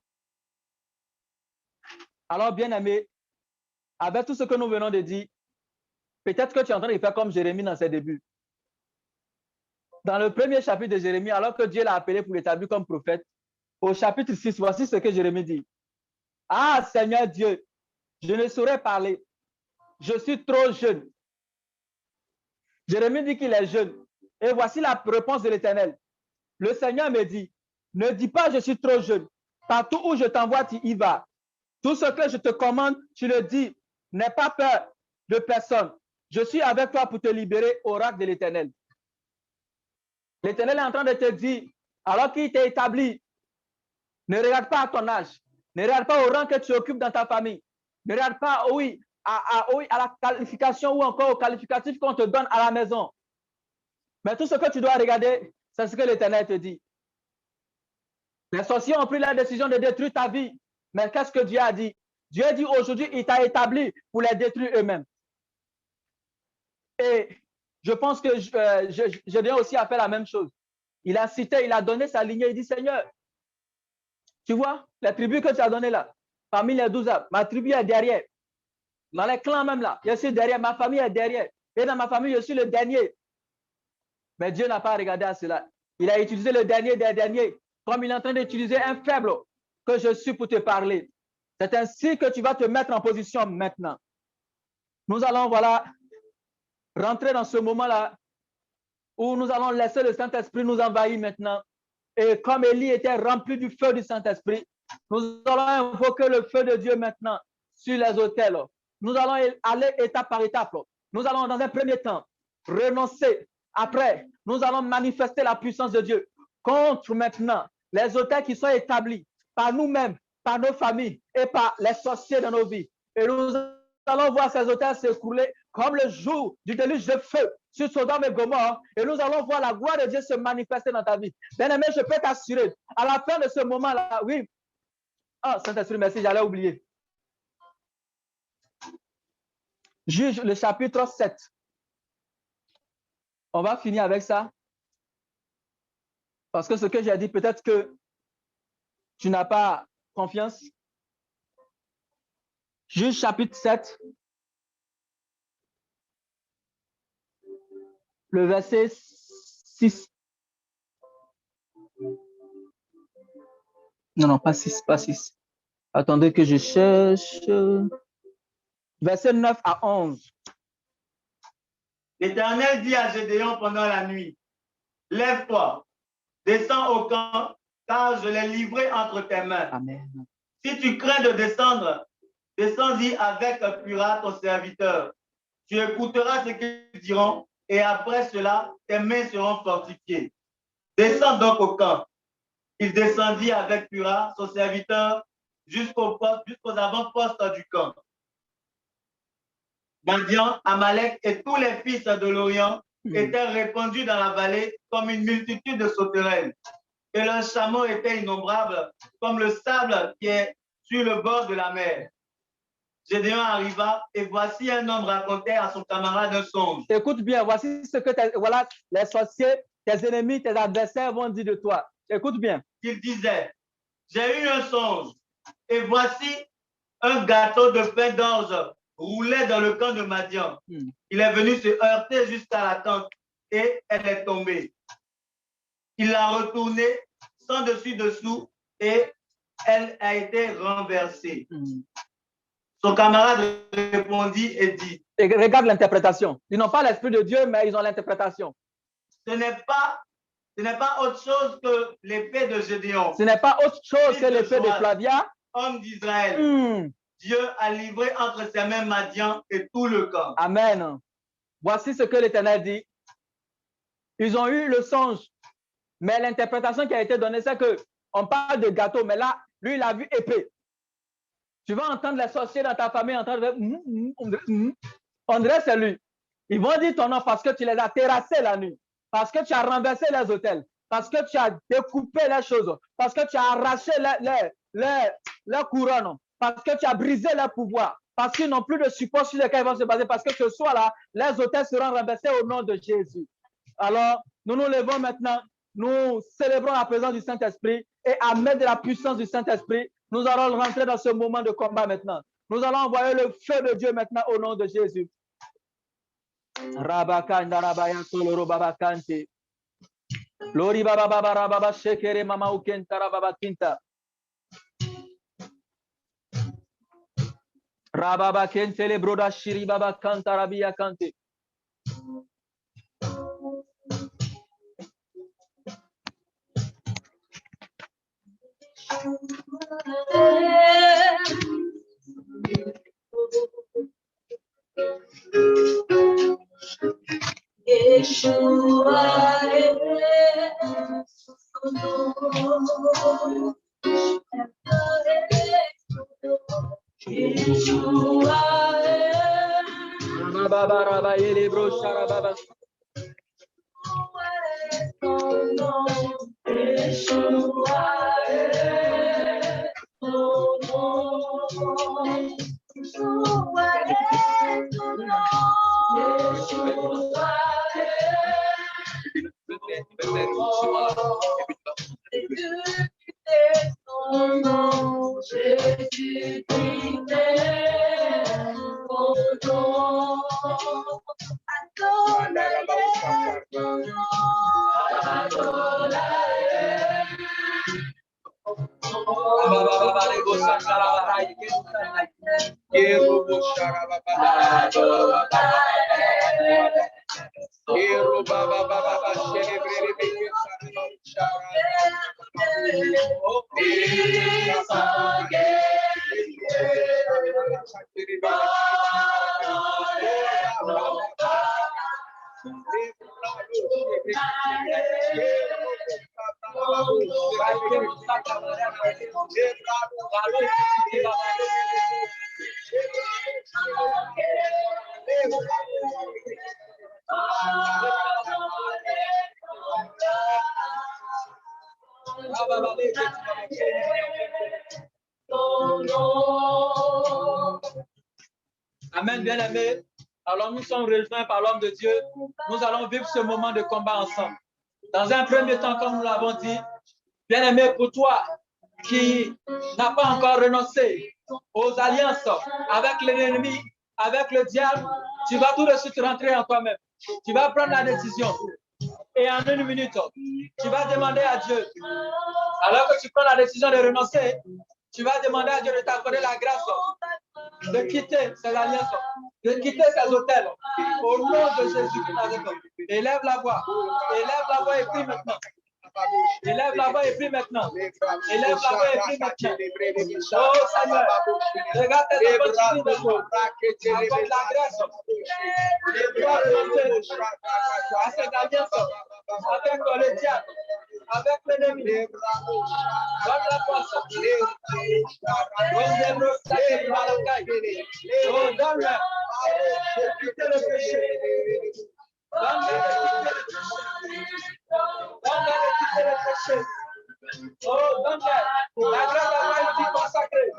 Alors, bien aimé, avec tout ce que nous venons de dire, peut-être que tu es en train de faire comme Jérémie dans ses débuts. Dans le premier chapitre de Jérémie, alors que Dieu l'a appelé pour l'établir comme prophète, au chapitre 6, voici ce que Jérémie dit. Ah, Seigneur Dieu, je ne saurais parler. Je suis trop jeune. Jérémie dit qu'il est jeune. Et voici la réponse de l'Éternel. Le Seigneur me dit, ne dis pas je suis trop jeune, Partout où je t'envoie, tu y vas. Tout ce que je te commande, tu le dis. N'aie pas peur de personne. Je suis avec toi pour te libérer, oracle de l'Éternel. L'Éternel est en train de te dire, alors qu'il t'a établi, ne regarde pas à ton âge, ne regarde pas au rang que tu occupes dans ta famille, ne regarde pas, à la qualification ou encore au qualificatif qu'on te donne à la maison. Mais tout ce que tu dois regarder, c'est ce que l'Éternel te dit. Les sorciers ont pris la décision de détruire ta vie. Mais qu'est-ce que Dieu a dit? Dieu a dit aujourd'hui, il t'a établi pour les détruire eux-mêmes. Et je pense que je viens aussi à faire la même chose. Il a cité, il a donné sa lignée. Il dit, Seigneur, tu vois, la tribu que tu as donnée là, parmi les 12 arbres, ma tribu est derrière. Dans les clans même là, je suis derrière, ma famille est derrière. Et dans ma famille, je suis le dernier. Mais Dieu n'a pas regardé à cela. Il a utilisé le dernier des derniers, comme il est en train d'utiliser un faible que je suis pour te parler. C'est ainsi que tu vas te mettre en position maintenant. Nous allons, voilà, rentrer dans ce moment-là où nous allons laisser le Saint-Esprit nous envahir maintenant. Et comme Élie était rempli du feu du Saint-Esprit, nous allons invoquer le feu de Dieu maintenant sur les autels. Nous allons aller étape par étape. Nous allons dans un premier temps renoncer. Après, nous allons manifester la puissance de Dieu contre maintenant les autels qui sont établis par nous-mêmes, par nos familles et par les sorciers dans nos vies. Et nous allons voir ces autels s'écrouler comme le jour du déluge de feu sur Sodome et Gomorrhe, et nous allons voir la gloire de Dieu se manifester dans ta vie. Bien-aimé, je peux t'assurer, à la fin de ce moment-là, oui. Ah, Saint-Esprit, merci, j'allais oublier. Juge le chapitre 7. On va finir avec ça. Parce que ce que j'ai dit, peut-être que tu n'as pas confiance. Juge chapitre 7. Le verset 6. Non, pas 6, pas 6. Attendez que je cherche. Verset 9 à 11.
L'Éternel dit à Gédéon pendant la nuit, lève-toi, descends au camp, car je l'ai livré entre tes mains.
Amen.
Si tu crains de descendre, descends-y avec Pura, ton serviteur. Tu écouteras ce qu'ils diront, et après cela, tes mains seront fortifiées. Descends donc au camp. Il descendit avec Pura, son serviteur, jusqu'aux avant-postes du camp. Madian, Amalek et tous les fils de l'Orient étaient répandus dans la vallée comme une multitude de sauterelles. Et leurs chameaux étaient innombrables comme le sable qui est sur le bord de la mer. Gédéon arriva et voici un homme racontait à son camarade un songe.
Écoute bien, voici ce que voilà, les sorciers, tes ennemis, tes adversaires vont dire de toi. Écoute bien.
Il disait, j'ai eu un songe et voici un gâteau de pain d'orge roulait dans le camp de Madian. Il est venu se heurter jusqu'à la tente et elle est tombée. Il l'a retournée sans dessus-dessous et elle a été renversée. Son camarade répondit et dit,
et regarde l'interprétation. Ils n'ont pas l'esprit de Dieu, mais ils ont l'interprétation.
Ce n'est pas autre chose que l'épée de Gédéon.
Ce n'est pas autre chose que l'épée de Flavia.
Homme d'Israël. Dieu a livré entre ses mains Madian et tout le camp.
Amen. Voici ce que l'Éternel dit. Ils ont eu le songe, mais l'interprétation qui a été donnée, c'est qu'on parle de gâteau, mais là, lui, il a vu épée. Tu vas entendre les sorciers dans ta famille entendre on dirait c'est lui. Ils vont dire ton nom parce que tu les as terrassés la nuit, parce que tu as renversé les autels, parce que tu as découpé les choses, parce que tu as arraché les couronnes, parce que tu as brisé leur pouvoir, parce qu'ils n'ont plus de support sur lequel ils vont se baser, parce que ce soir-là, les autels seront renversés au nom de Jésus. Alors, nous nous levons maintenant, nous célébrons la présence du Saint-Esprit et à mettre de la puissance du Saint-Esprit, nous allons rentrer dans ce moment de combat maintenant. Nous allons envoyer le feu de Dieu maintenant au nom de Jésus. Rabakanda rabaya soloro babakante. Lori baba baba rababa shekere mama ukenta rababa kinta. Rababa kente le broda shiri baba kanta rabia kante.
Yeshua
Amen, bien-aimés. Alors nous sommes rejoints par l'homme de Dieu. Nous allons vivre ce moment de combat ensemble. Dans un premier temps, comme nous l'avons dit, bien-aimé, pour toi qui n'as pas encore renoncé aux alliances avec l'ennemi, avec le diable, tu vas tout de suite rentrer en toi-même. Tu vas prendre la décision. Et en une minute, tu vas demander à Dieu, alors que tu prends la décision de renoncer, tu vas demander à Dieu de t'accorder la grâce de quitter ces alliances, de quitter ces hôtels. Au nom de Jésus-Christ, élève la voix et prie maintenant. Élève la voix et prie maintenant. Élève la voix et prie maintenant. Oh Seigneur, regarde tes enfants qui accorde la grâce de pouvoir renoncer à ces alliances avec le diable, avec l'ennemi. Donne la force. Oh, donne-leur de quitter le péché. Donne-leur de quitter le péché. Oh, donne-leur la grâce d'avoir une vie consacrée.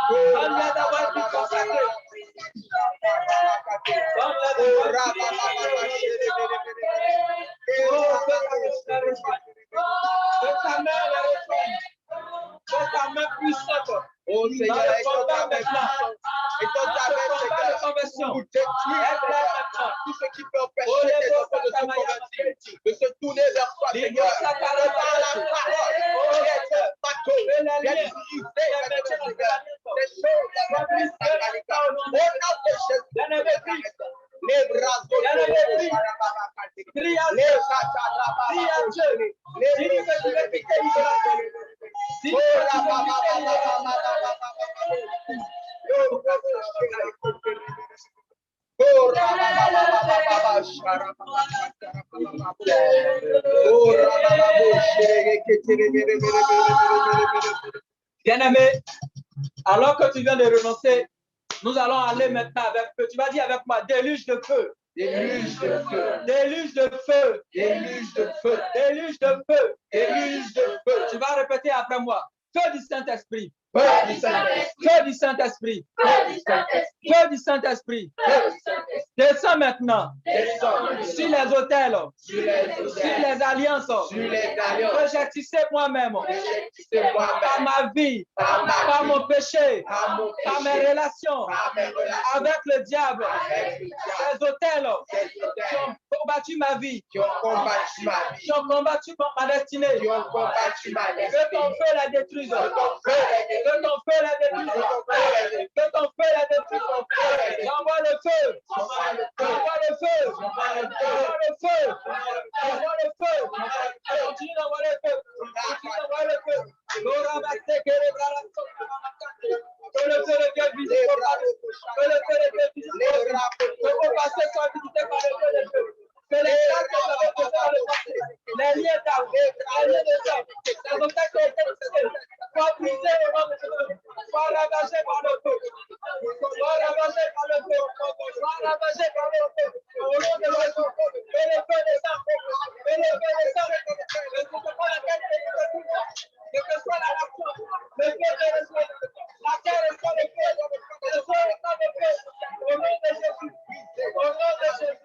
Donne-leur d'avoir une vie consacrée. Donne-leur d'avoir une vie que ta main la reprenne. Que ta main puissante. Oh Seigneur, étends ta main puissante. Étends ta main, Seigneur, pour détruire tout ce qui peut empêcher tes enfants de se convertir, de se tourner vers toi, Seigneur. Par la parole, être bateau, d'être utilisé, des choses, au nom de Jésus. Les bras crie à Dieu. Crie à Dieu. Dis que tu veux quitter Israël. Dis que tu veux bien-aimé, alors que tu viens de renoncer, nous allons aller maintenant avec feu. Tu vas dire avec moi, déluge de feu. Déluge de feu. Déluge de feu. Déluge de feu. Déluge de feu. Déluge de feu. Tu vas répéter après moi. Feu du Saint-Esprit. Feu du Saint-Esprit. Feu du Saint-Esprit. Feu du Saint-Esprit. Descends maintenant. Sur les hôtels. Sur les alliances. Que j'ai tissé moi-même. Par ma vie. Par mon péché. Par mes relations. Avec le diable. Les hôtels qui ont combattu ma vie. Qui ont combattu ma destinée. Que ton feu la détruise. Que ton feu la détruise. Que ton feu la détruise. J'envoie le feu. J'envoie le feu. J'envoie le feu. J'envoie le feu. Continue d'envoyer le feu. Continue d'envoyer le feu. hôtels qui ont été possédés soient brisés au nom de Jésus. Soient ravagés par le feu. Soient ravagés par le feu. Soient ravagés par le feu. Au nom de Jésus. Et le feu descend. Et le feu descend. Ne coupez pas la tête de Jésus. Que soit la nation. Le feu de Jésus. La terre reçoit le feu. Le feu reçoit le feu. Au nom de Jésus. Au nom de Jésus.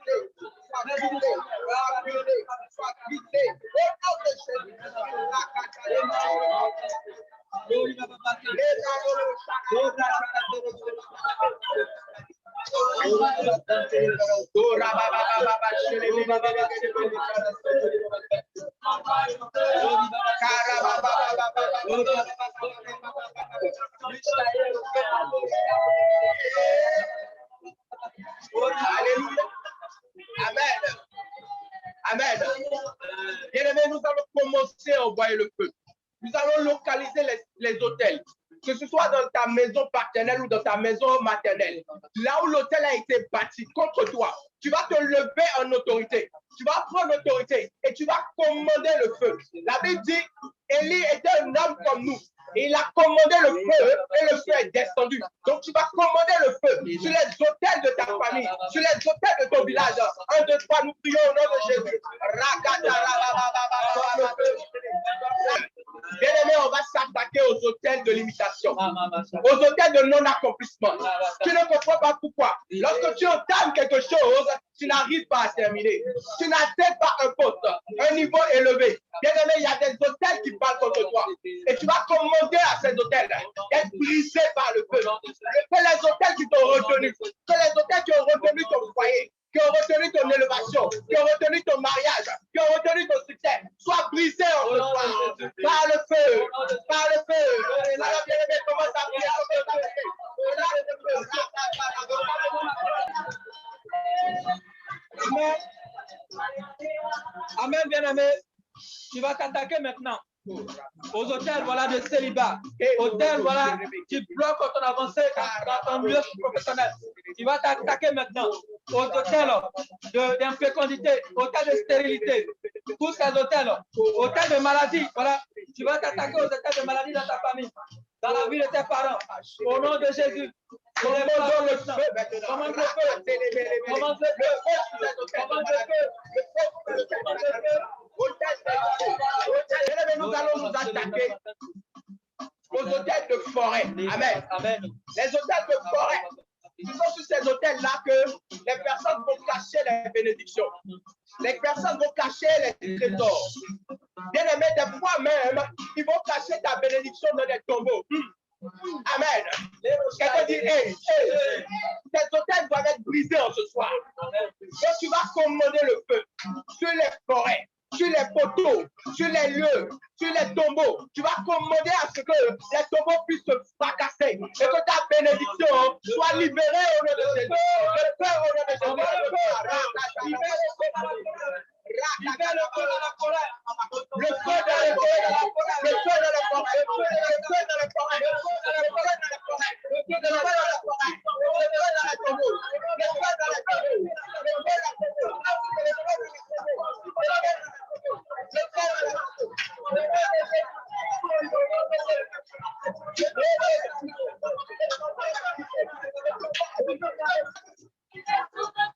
Alléluia. Amen. Amen. Bien-aimés, nous allons commencer à envoyer le feu. Nous allons localiser les hôtels, que ce soit dans ta maison paternelle ou dans ta maison maternelle. Là où l'hôtel a été bâti contre toi, tu vas te lever en autorité. Tu vas prendre l'autorité et tu vas commander le feu. La Bible dit, Élie était un homme comme nous. Il a commandé le feu et le feu est descendu. Donc tu vas commander le feu sur les hôtels de ta famille, sur les hôtels de ton village. 1, 2, 3, nous prions au nom de Jésus. Bien-aimé, on va s'attaquer aux hôtels de limitation, aux hôtels de non-accomplissement. Tu ne comprends pas pourquoi. Lorsque tu entames quelque chose, tu n'arrives pas à terminer. Tu n'atteins pas un poste, un niveau élevé. Bien-aimé, il y a des hôtels qui parlent contre toi. Et tu vas commander à ces hôtels d'être brisés par le feu. Que les hôtels qui t'ont retenu, que les hôtels qui ont retenu ton foyer, qui ont retenu ton élévation, qui ont retenu ton mariage, qui ont retenu ton succès, soient brisés en ce soir par le feu, par le feu. Alors, bien-aimé, commence à prier.
Amen. Amen, bien-aimé. Tu vas t'attaquer maintenant aux hôtels, voilà, de célibat, hôtels, voilà, qui bloquent ton avancée dans ton milieu professionnel. Tu vas t'attaquer maintenant aux hôtels d'infécondité, hôtels de stérilité, tous ces hôtels, hôtels de maladie, voilà. Tu vas t'attaquer aux hôtels de maladie dans ta famille, dans la vie de tes parents, au nom de Jésus. Commande le feu, commande le feu, commande le feu, commande le feu, commande le feu.
Nous allons nous attaquer aux hôtels de forêt. Amen.
Amen.
Les hôtels de forêt. Ce sont sur ces hôtels-là que les personnes vont cacher les bénédictions. Les personnes vont cacher les trésors. Bien aimé, des fois même, ils vont cacher ta bénédiction dans des tombeaux. Amen. Quelqu'un dit, hey, ces hôtels doivent être brisés en ce soir. Donc tu vas commander le feu sur les forêts, sur les poteaux, sur les lieux, sur les tombeaux. Tu vas commander à ce que les tombeaux puissent se fracasser et que ta bénédiction soit libérée au nom de Jésus. Le feu au nom de Jésus. Le feu dans les forêts, le feu dans la forêt, le feu dans la forêt, le feu dans la forêt, le feu dans la forêt, le feu dans la tombeau, le feu dans la tombeau, le feu dans la tombeau,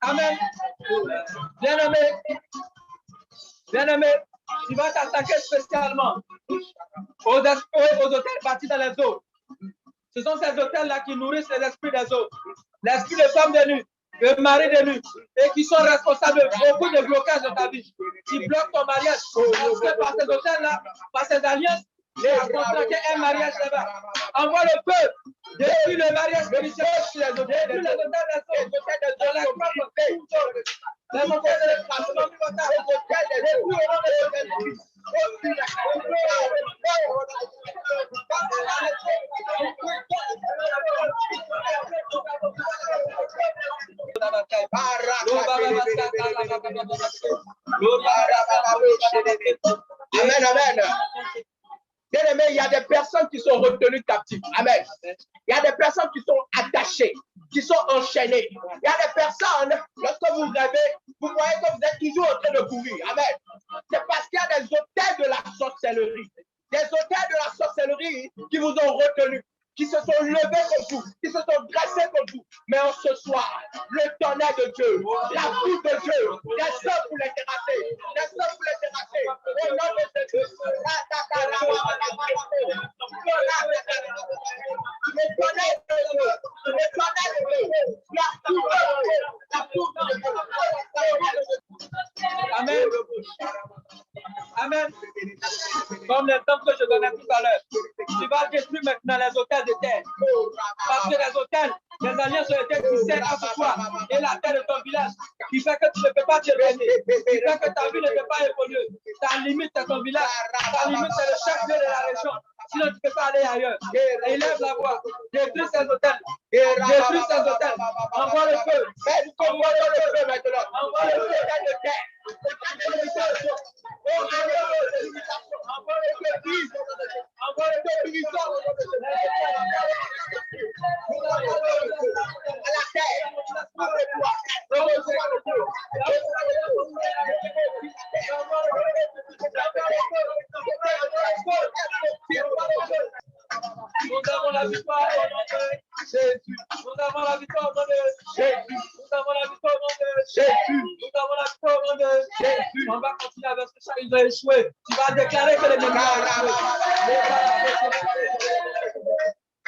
Amen. Bien-aimé, tu vas t'attaquer spécialement aux hôtels bâtis dans les eaux. Ce sont ces hôtels-là qui nourrissent les esprits des eaux. L'esprit de femme de nuit, le mari de nuit, et qui sont responsables de beaucoup de blocages de ta vie, qui bloquent ton mariage. Parce que par ces hôtels-là, par ces alliances, il a contracté un mariage là-bas. Envoie le feu depuis le mariage spirituel sur les hôtels, les hôtels dans la les hôtels
Amen, amen. Bien aimé, il y a des personnes qui sont retenues captives. Amen. Il y a des personnes qui sont attachées, qui sont enchaînées. Il y a des personnes, lorsque vous rêvez, vous voyez que vous êtes toujours en train de courir. Amen. C'est parce qu'il y a des hôtels de la sorcellerie. des autels de la sorcellerie qui vous ont retenu, qui se sont levés contre vous, qui se sont dressés contre vous. Mais en ce soir, le tonnerre de Dieu, la foudre de Dieu, descend pour les terrasser, descend pour les terrasser. Au nom de Jésus. Le tonnerre de Dieu, le tonnerre de Dieu, la foudre de Dieu, la foudre de Dieu.
Amen. Amen. Comme l'exemple que je donnais tout à l'heure, tu vas détruire maintenant les hôtels de terre. Parce que les hôtels, les alliances ont été tissées entre toi et la terre de ton village, qui fait que tu ne peux pas te baigner, qui fait que ta vie ne peut pas évoluer. Ta limite, c'est ton village. Ta limite, c'est le chef-lieu de la région. Sinon, tu ne peux pas aller ailleurs. Élève la voix. Détruis ces hôtels. Détruis ces hôtels. Envoie le feu.
Envoie le feu maintenant.
Envoie le feu.
De terre.
Nous avons la victoire au nom de Jésus. Nous avons la victoire au nom de Jésus. Nous avons la victoire au nom de Jésus. Nous avons la victoire au nom de Jésus. On va continuer avec ce chant. Ils ont échoué. Tu vas déclarer que les mémoires ont échoué.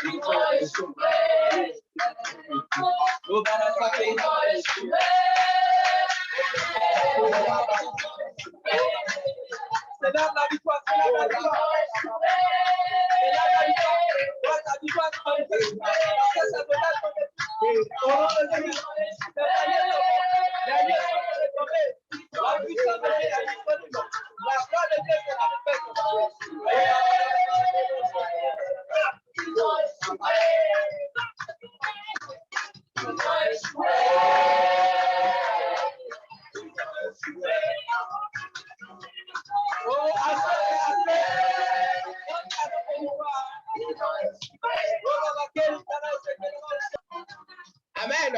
Ils ont échoué. C'est là la victoire, c'est là la victoire. C'est là la victoire. La victoire est manifeste. Au nom de Jésus, la puissance de Dieu est disponible. La foi de Dieu est manifeste.
Amen.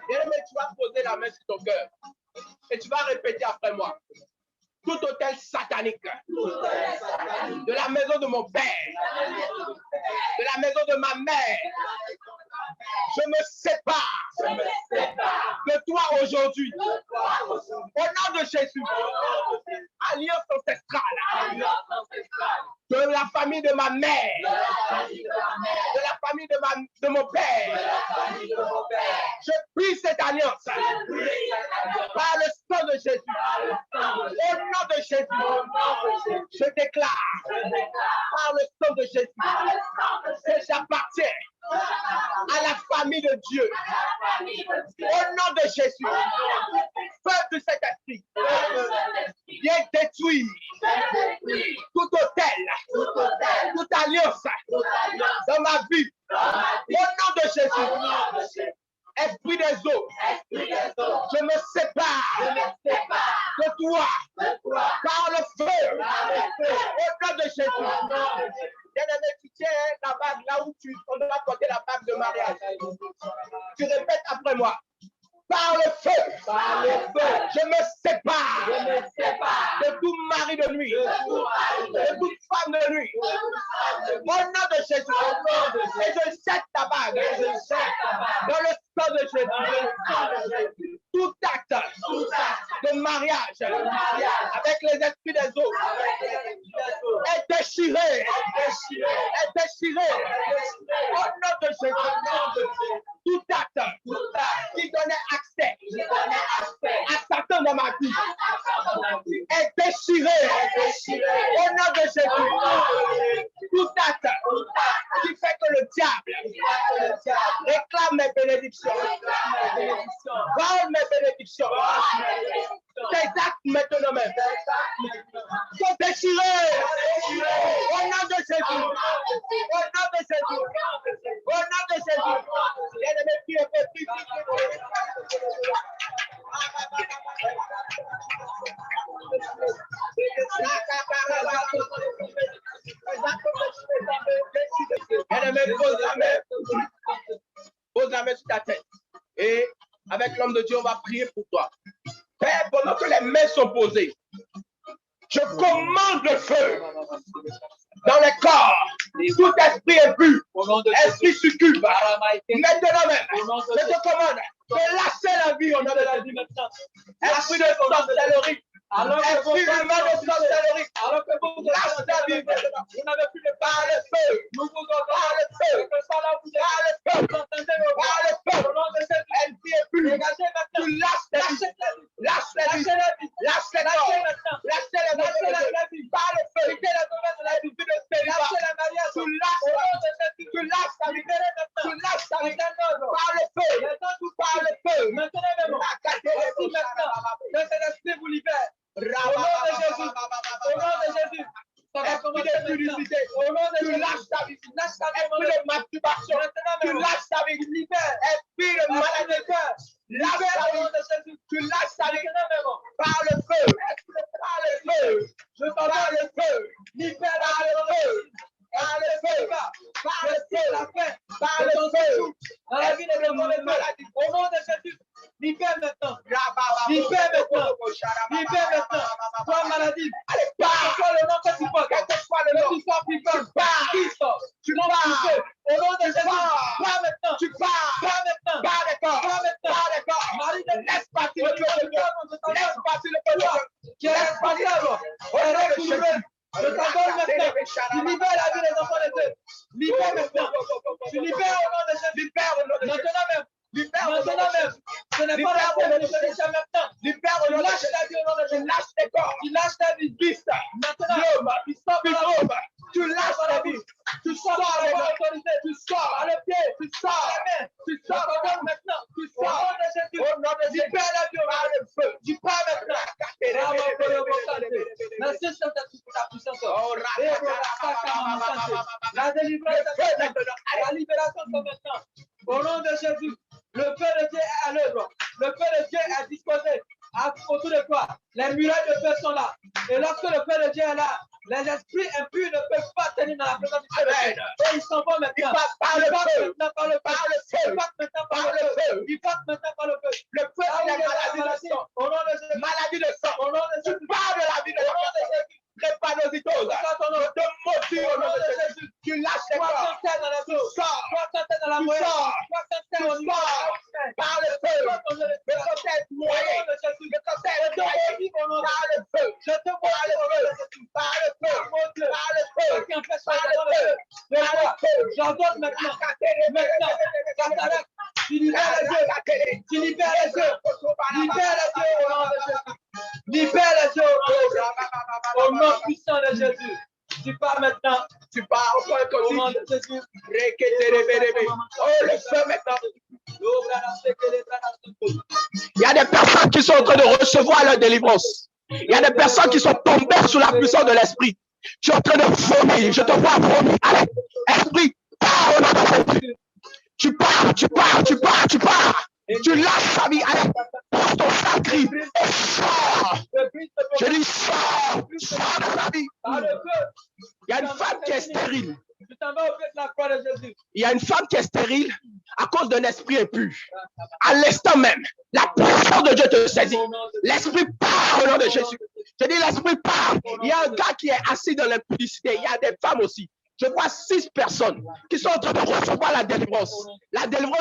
Bien-aimé, tu vas poser la main sur ton cœur et tu vas répéter après moi. Tout hôtel satanique de la maison de mon père, de la maison de ma mère, je me sépare de toi aujourd'hui. Au nom de Jésus, alliance ancestrale de la famille de ma mère, de la famille de mon père. Je prie cette alliance par le sang de Jésus. Au nom de Jésus, je déclare par le sang de Jésus que j'appartiens à la famille de Dieu. Au nom de Jésus, feu de cet esprit, viens détruire tout hôtel, toute alliance dans ma vie. Au nom de Jésus, esprit des eaux, je me sépare de toi par le feu. Au nom de Jésus. Bien-aimé, tu tiens la bague là où on doit porter la bague de mariage. Tu répètes après moi. Par le feu, je me sépare de tout mari de nuit, de toute femme de nuit. Au nom de Jésus, et je jette ta bague dans le sang de Jésus. Tout acte de mariage avec les esprits des eaux est déchiré, est déchiré. Au nom de Jésus, tout acte qui donnait accès à Satan dans ma vie est déchiré. Au nom de Jésus, tout acte qui fait que le diable réclame mes bénédictions, vole mes bénédictions, tes actes maintenant même sont déchirés. Au nom de Jésus, au nom de Jésus, au nom de Jésus. Bien-aimé, qui est petit. Pose la main sur ta tête. Et avec l'homme de Dieu, on va prier pour toi. Père, pendant que les mains sont posées, je commande le feu les corps. Tout esprit impur, esprit succube. Maintenant même, je te commande de lâcher la vie au nom de la vie maintenant. Esprit de sorcellerie. Esprit humain de sorcellerie. Lâche la vie maintenant. Vous n'avez plus de par le feu. Nous vous par le feu. Par le feu. Par le feu. Esprit impur. Tu lâches la vie. Lâche la vie. Lâche la vie. Lâche la vie. Par le feu. Lâche la mariage. Tu lâches la vie. Tu lâches la vie. Par le feu. Par le feu. Maintenant, que cet esprit vous libère. Au nom de Jésus. Au nom de Jésus. Ça va commencer maintenant. Au nom de Jésus. Tu lâches ta vie. Esprit de masturbation. Tu lâches ta vie. Libère. Esprit de maladie. Lâche ta vie. Tu lâches ta vie. Par le feu. Par le feu. Je parle par le feu. Libère par le feu. Par le feu. Par le feu. La paix. Par le feu. Dans la vie des maladies. Au nom de Jésus. Libère maintenant. Libère maintenant. Libère maintenant. Toi, maladie. Allez, pars. Quel soit le nom que tu portes. Quel que soit le nom. Tu sors vivant. Tu pars. Au nom de Jésus. Pars maintenant. Tu pars. Pars maintenant. Pars d'accord. Pars maintenant. Pars d'accord. Marie, laisse partir le peuple. Laisse partir le peuple. Qui est responsable. Au nom de Jésus. Je t'appelle maintenant. Tu libères la vie des enfants de Dieu. Libère maintenant. Tu libères au nom de Jésus. Libère au nom de Jésus. Maintenant même. Libère maintenant même. Ce n'est pas la peine de te laisser maintenant. Libère au nom de Jésus. Lâche la vie au nom de Jésus. Lâche tes corps. Tu lâches ta vie. Maintenant. Tu sors. Tu lâches la vie. Tu sors avec l'autorité. Tu sors à le pied. Tu sors à la main. Tu sors maintenant. Tu sors au nom de Jésus. Au nom de Jésus. Libère la vie au nom de Jésus. Tu pars maintenant. Merci Saint-Esprit pour ta puissance. La délivrance, la libération maintenant. Au nom de Jésus, le feu de Dieu est à l'œuvre. Le feu de Dieu est disposé autour de toi. Les murailles de feu sont là. Et lorsque le feu de Dieu est là, les esprits impurs ne peuvent pas tenir dans la présence du feu de Dieu. Et ils s'en vont maintenant. Ils partent maintenant par le feu. Ils partent maintenant par le feu. Ils partent maintenant par le feu. Le feu de la maladie de sang. Au nom de Jésus. Maladie de sang. Au nom de Jésus. Tu parles de la vie de Jésus. Drépanocytose. De maudit au nom de Jésus. Tu lâches les corps. Tu sors. Dans la moelle. Tu sors. Par le feu. Le corps est noyé. Le corps est noyé. Par le feu. Je te vois par le feu. Par le feu. Par le feu. Par le feu. J'ordonne maintenant. Maintenant. Tu libères les yeux. Tu libères les yeux. Libère les yeux au nom de Jésus. Libère les yeux au nom puissant de Jésus. Tu pars maintenant. Tu pars au nom de Jésus. Oh, le feu maintenant. Il y a des personnes qui sont en train de recevoir leur délivrance. Il y a des personnes qui sont tombées sous la puissance de l'esprit. Tu es en train de vomir. Je te vois vomir. Allez, esprit, pars au nom de Jésus. Tu pars. Tu lâches ta vie. Allez, prends ton sacré et sors. Je dis sors de ta vie. Il y a une femme qui est stérile. Il y a une femme qui est stérile à cause d'un esprit impur. À l'instant même, la puissance de Dieu te saisit. L'esprit part au nom de Jésus. Je dis l'esprit part. Il y a un gars qui est assis dans l'impudicité. Il y a des femmes aussi. Je vois 6 personnes qui sont en train de recevoir la délivrance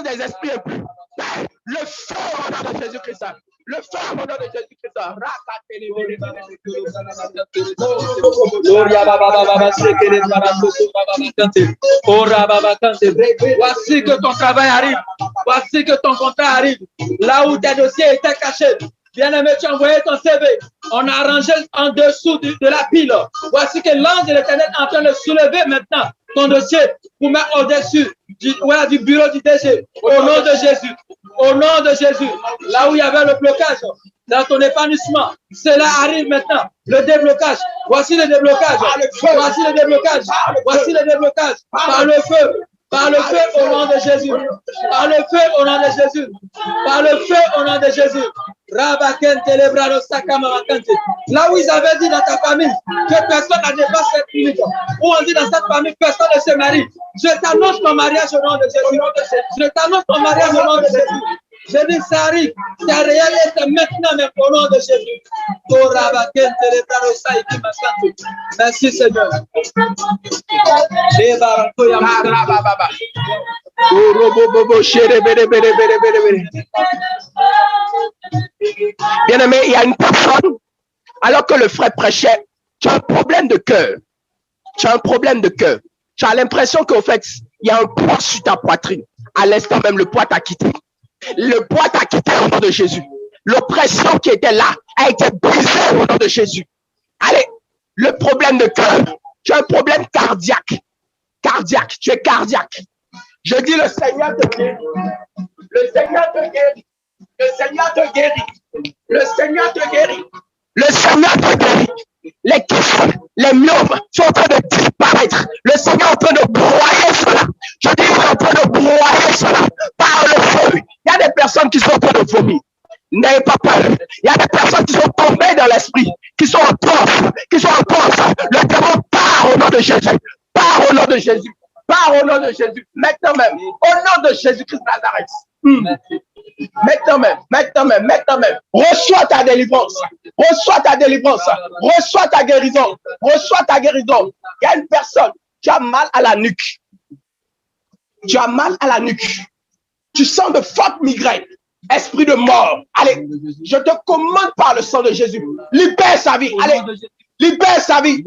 des esprits impurs. Le feu au nom de Jésus-Christ. Le feu au nom de Jésus-Christ. Voici que ton travail arrive. Voici que ton contrat arrive. Là où tes dossiers étaient cachés. Bien-aimé, tu as envoyé ton CV. On a arrangé en dessous de la pile. Voici que l'ange de l'Éternel est en train de soulever maintenant ton dossier pour mettre au-dessus du bureau du DG. Au nom de Jésus. Au nom de Jésus. Là où il y avait le blocage dans ton épanouissement, cela arrive maintenant. Le déblocage. Voici le déblocage. Voici le déblocage. Voici le déblocage. Par le feu. Par le feu au nom de Jésus. Par le feu au nom de Jésus. Par le feu au nom de Jésus. Là où ils avaient dit dans ta famille que personne n'a dépassé cette limite, où on dit dans cette famille personne ne se marie, je t'annonce ton mariage au nom de Jésus. Je t'annonce ton mariage au nom de Jésus.
Je dis ça arrive. Ça réalise maintenant, même au nom de Jésus. Merci Seigneur.
Bien-aimé, il y a une personne, alors que le frère prêchait, tu as un problème de cœur. Tu as un problème de cœur. Tu as l'impression qu'au fait, il y a un poids sur ta poitrine. À l'instant même, le poids t'a quitté. Le poids t'a quitté au nom de Jésus. L'oppression qui était là a été brisée au nom de Jésus. Allez, le problème de cœur. Tu as un problème cardiaque. Cardiaque, tu es cardiaque. Je dis le Seigneur te guérit. Le Seigneur te guérit. Le Seigneur te guérit. Le Seigneur te guérit. Le Seigneur te guérit. Les kyphes, les myomes sont en train de disparaître. Le Seigneur est en train de broyer cela. Je dis, il est en train de broyer cela par le feu. Il y a des personnes qui sont en train de vomir. N'ayez pas peur. Il y a des personnes qui sont tombées dans l'esprit, qui sont en transe, qui sont en transe. Le démon part au nom de Jésus. Part au nom de Jésus. Part au nom de Jésus. Maintenant même. Au nom de Jésus-Christ de Nazareth. Maintenant même. Reçois ta délivrance. Reçois ta délivrance. Reçois ta guérison. Reçois ta guérison. Il y a une personne, tu as mal à la nuque. Tu as mal à la nuque. Tu sens de fortes migraines. Esprit de mort. Allez, je te commande par le sang de Jésus. Libère sa vie. Allez, libère sa vie.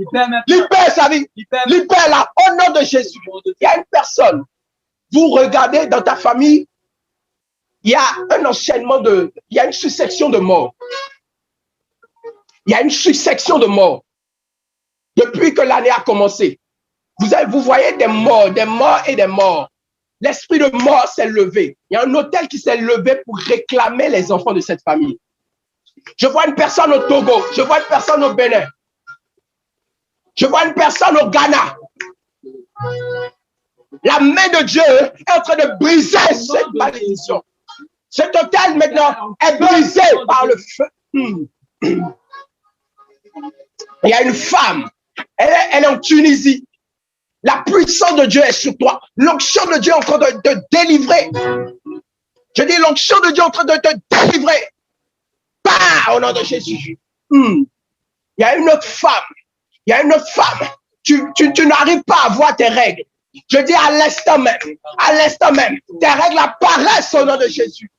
Libère sa vie. Libère-la au nom de Jésus. Il y a une personne. Vous regardez dans ta famille, il y a un enchaînement il y a une succession de morts. Il y a une succession de morts. Depuis que l'année a commencé, vous voyez des morts et des morts. L'esprit de mort s'est levé. Il y a un hôtel qui s'est levé pour réclamer les enfants de cette famille. Je vois une personne au Togo. Je vois une personne au Bénin. Je vois une personne au Ghana. La main de Dieu est en train de briser cette malédiction. Cet hôtel maintenant est brisé par le feu. Il y a une femme. Elle est en Tunisie. La puissance de Dieu est sur toi. L'onction de Dieu est en train de te délivrer. Je dis l'onction de Dieu est en train de te délivrer. Pas au nom de Jésus. Il y a une autre femme. Il y a une autre femme. Tu n'arrives pas à voir tes règles. Je dis à l'instant même, tes règles apparaissent au nom de Jésus.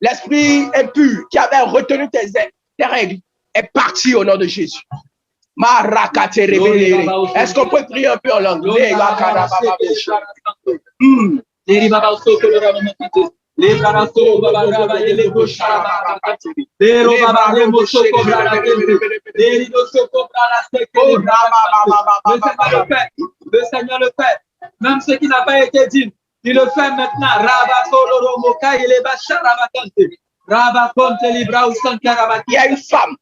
L'esprit impur qui avait retenu tes règles est parti au nom de Jésus. Est-ce qu'on peut prier un peu en langue?
Le Seigneur le fait. Même ce qui n'a pas été dit, il le fait maintenant.
Il y a une femme.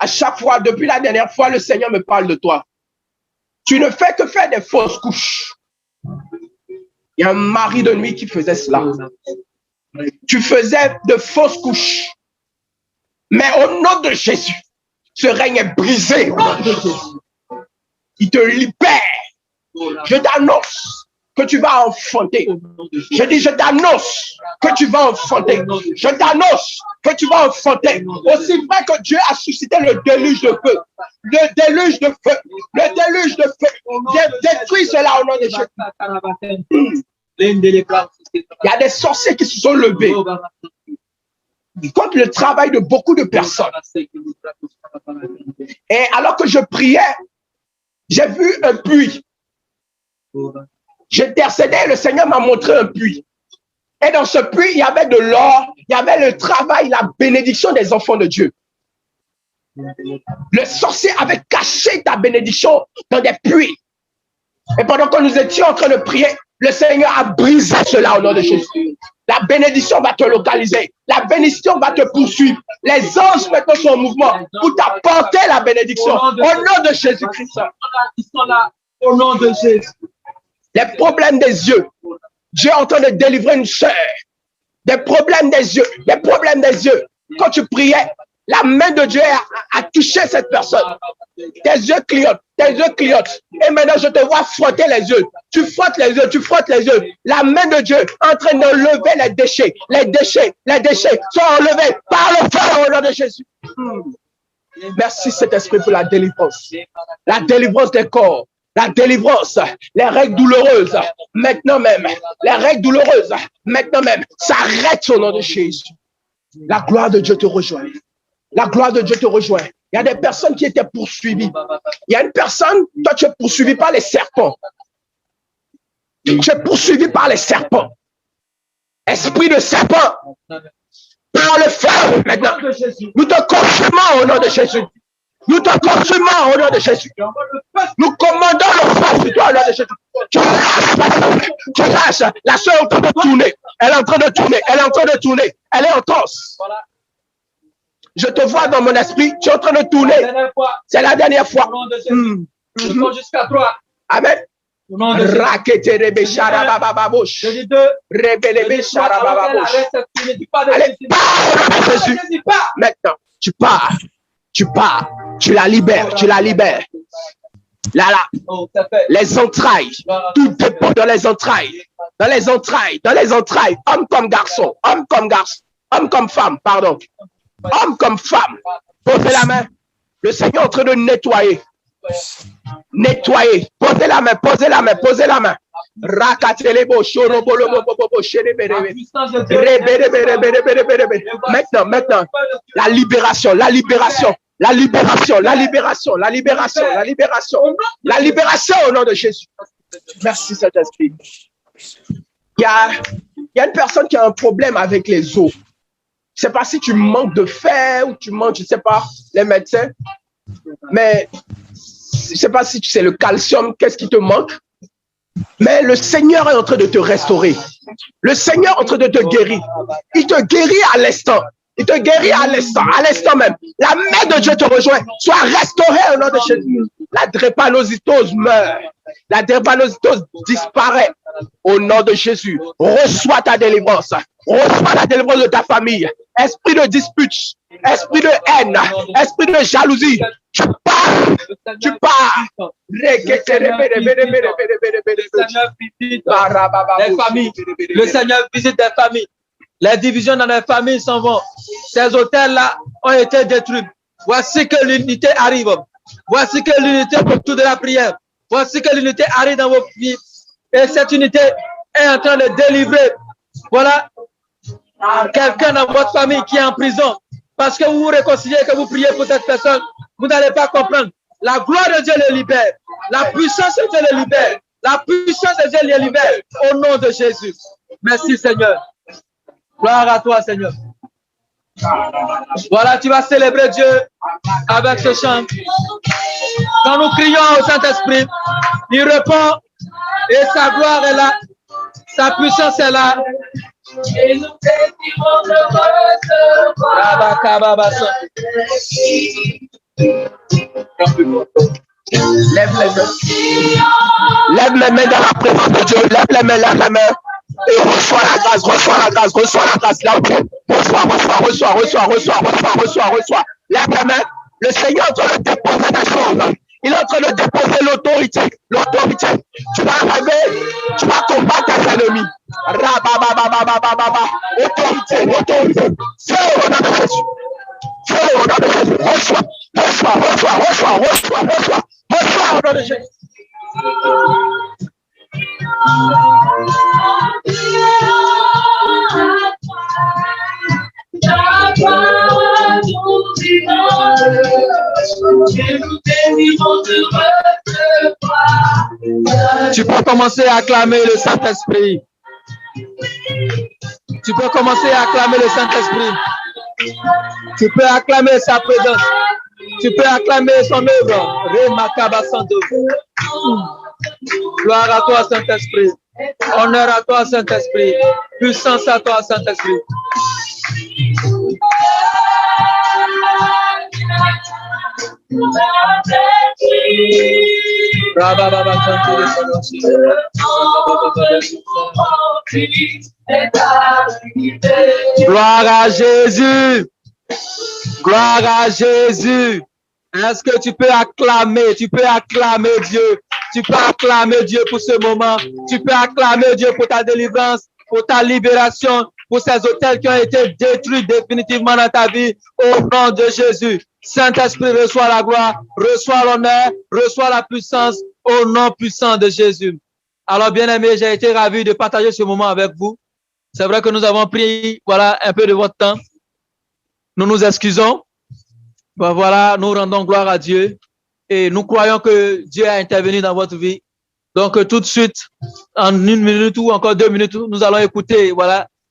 À chaque fois, depuis la dernière fois, le Seigneur me parle de toi. Tu ne fais que faire des fausses couches. Il y a un mari de nuit qui faisait cela. Tu faisais de fausses couches. Mais au nom de Jésus, ce règne est brisé. Il te libère. Je t'annonce que tu vas enfanter. Je dis, je t'annonce que tu vas enfanter. Je t'annonce que tu vas enfanter. Aussi vrai que Dieu a suscité le déluge de feu. Le déluge de feu. Le déluge de feu. Détruis cela au nom de Jésus. Il y a des sorciers qui se sont levés contre le travail de beaucoup de personnes. Et alors que je priais, j'ai vu un puits. J'intercédais, le Seigneur m'a montré un puits. Et dans ce puits, il y avait de l'or, il y avait le travail, la bénédiction des enfants de Dieu. Le sorcier avait caché ta bénédiction dans des puits. Et pendant que nous étions en train de prier, le Seigneur a brisé cela au nom de Jésus. La bénédiction va te localiser. La bénédiction va te poursuivre. Les anges maintenant sont en mouvement pour t'apporter la bénédiction. Au nom de Jésus-Christ.
Ils sont là au nom de Jésus.
Les problèmes des yeux. Dieu est en train de délivrer une sœur. Des problèmes des yeux. Des problèmes des yeux. Quand tu priais, La main de Dieu a touché cette personne. Tes yeux clignotent, tes yeux clignotent. Et maintenant, je te vois frotter les yeux. Tu frottes les yeux, tu frottes les yeux. La main de Dieu est en train de lever les déchets. Les déchets sont enlevés par le feu au nom de Jésus. Merci, cet esprit, pour la délivrance. La délivrance des corps. La délivrance, les règles douloureuses, maintenant même. Les règles douloureuses, maintenant même. S'arrête au nom de Jésus. La gloire de Dieu te rejoint. La gloire de Dieu te rejoint. Il y a des personnes qui étaient poursuivies. Il y a une personne, toi tu es poursuivi par les serpents. Tu es poursuivi par les serpents. Esprit de serpent, par le feu maintenant. Nous te consumons au nom de Jésus. Nous te consumons au nom de Jésus. Nous commandons le feu sur toi au nom de Jésus. Tu lâches. La soeur est en train de tourner. Elle est en train de tourner. Elle est en train de tourner. Elle est en transe. Je te vois dans mon esprit. Tu es en train de tourner. C'est la dernière fois.
Jusqu'à 3.
Amen. Rakete rebe sharabababosh. Rebelebe sharabababosh. Allez, pars, Jésus. Maintenant, tu pars. Tu pars. Tu la libères. Tu la libères. Là, les entrailles. Tout dépend dans les entrailles. Dans les entrailles. Dans les entrailles. Homme comme garçon. Homme comme garçon. Homme comme femme, pardon. Homme comme femme. Posez la main. Le Seigneur est en train de nettoyer. Nettoyer. Posez la main. Posez la main. Posez la main. Maintenant. La libération. La libération. La libération, la libération, la libération, la libération, la libération au nom de Jésus. Merci Saint-Esprit. Il y a une personne qui a un problème avec les os. Je ne sais pas si tu manques de fer ou tu manques, je ne sais pas, les médecins. Mais je ne sais pas si tu sais le calcium, qu'est-ce qui te manque. Mais le Seigneur est en train de te restaurer. Le Seigneur est en train de te guérir. Il te guérit à l'instant. Il te guérit à l'instant même. La main de Dieu te rejoint. Sois restauré au nom de Jésus. La drépanocytose meurt. La drépanocytose disparaît au nom de Jésus. Reçois ta délivrance. Reçois la délivrance de ta famille. Esprit de dispute, esprit de haine, esprit de jalousie. Tu pars. Tu pars.
Le Seigneur visite des familles. Les divisions dans les familles s'en vont. Ces hôtels-là ont été détruits. Voici que l'unité arrive. Voici que l'unité autour de la prière. Voici que l'unité arrive dans vos vies. Et cette unité est en train de délivrer. Voilà quelqu'un dans votre famille qui est en prison. Parce que vous vous réconciliez, que vous priez pour cette personne, vous n'allez pas comprendre. La gloire de Dieu les libère. La puissance de Dieu les libère. La puissance de Dieu les libère. Au nom de Jésus. Merci Seigneur. Gloire à toi, Seigneur. Voilà, tu vas célébrer Dieu avec ce chant. Quand nous crions au Saint-Esprit, il répond et sa gloire est là, sa puissance est là. Et nous décidons de recevoir.
Lève les mains. Lève les mains dans la présence de Dieu. Lève les mains, lève les mains. Et reçois la grâce, reçois la grâce, reçois la grâce. Là, reçois. Lève les mains. Le Seigneur est en train de déposer des choses. Il est en train de déposer l'autorité. L'autorité. Tu vas arriver, tu vas combattre tes ennemis. Autorité. Fais au nom de Jésus. Fais au nom de Jésus. Reçois au nom de Jésus.
Tu peux commencer à acclamer le Saint-Esprit. Tu peux commencer à acclamer le Saint-Esprit. Tu peux acclamer sa présence. Tu peux acclamer son œuvre. Gloire à toi, Saint-Esprit. Honneur à toi, Saint-Esprit. Puissance à toi, Saint-Esprit. Gloire à Jésus. Gloire à Jésus. Est-ce que tu peux acclamer Dieu. Tu peux acclamer Dieu pour ce moment. Tu peux acclamer Dieu pour ta délivrance, pour ta libération, pour ces hôtels qui ont été détruits définitivement dans ta vie. Au nom de Jésus. Saint-Esprit, reçois la gloire, reçois l'honneur, reçois la puissance au nom puissant de Jésus. Alors, bien-aimés, j'ai été ravi de partager ce moment avec vous. C'est vrai que nous avons pris, un peu de votre temps. Nous nous excusons. Voilà, nous rendons gloire à Dieu et nous croyons que Dieu a intervenu dans votre vie. Donc, tout de suite, en 1 minute ou encore 2 minutes, nous allons écouter,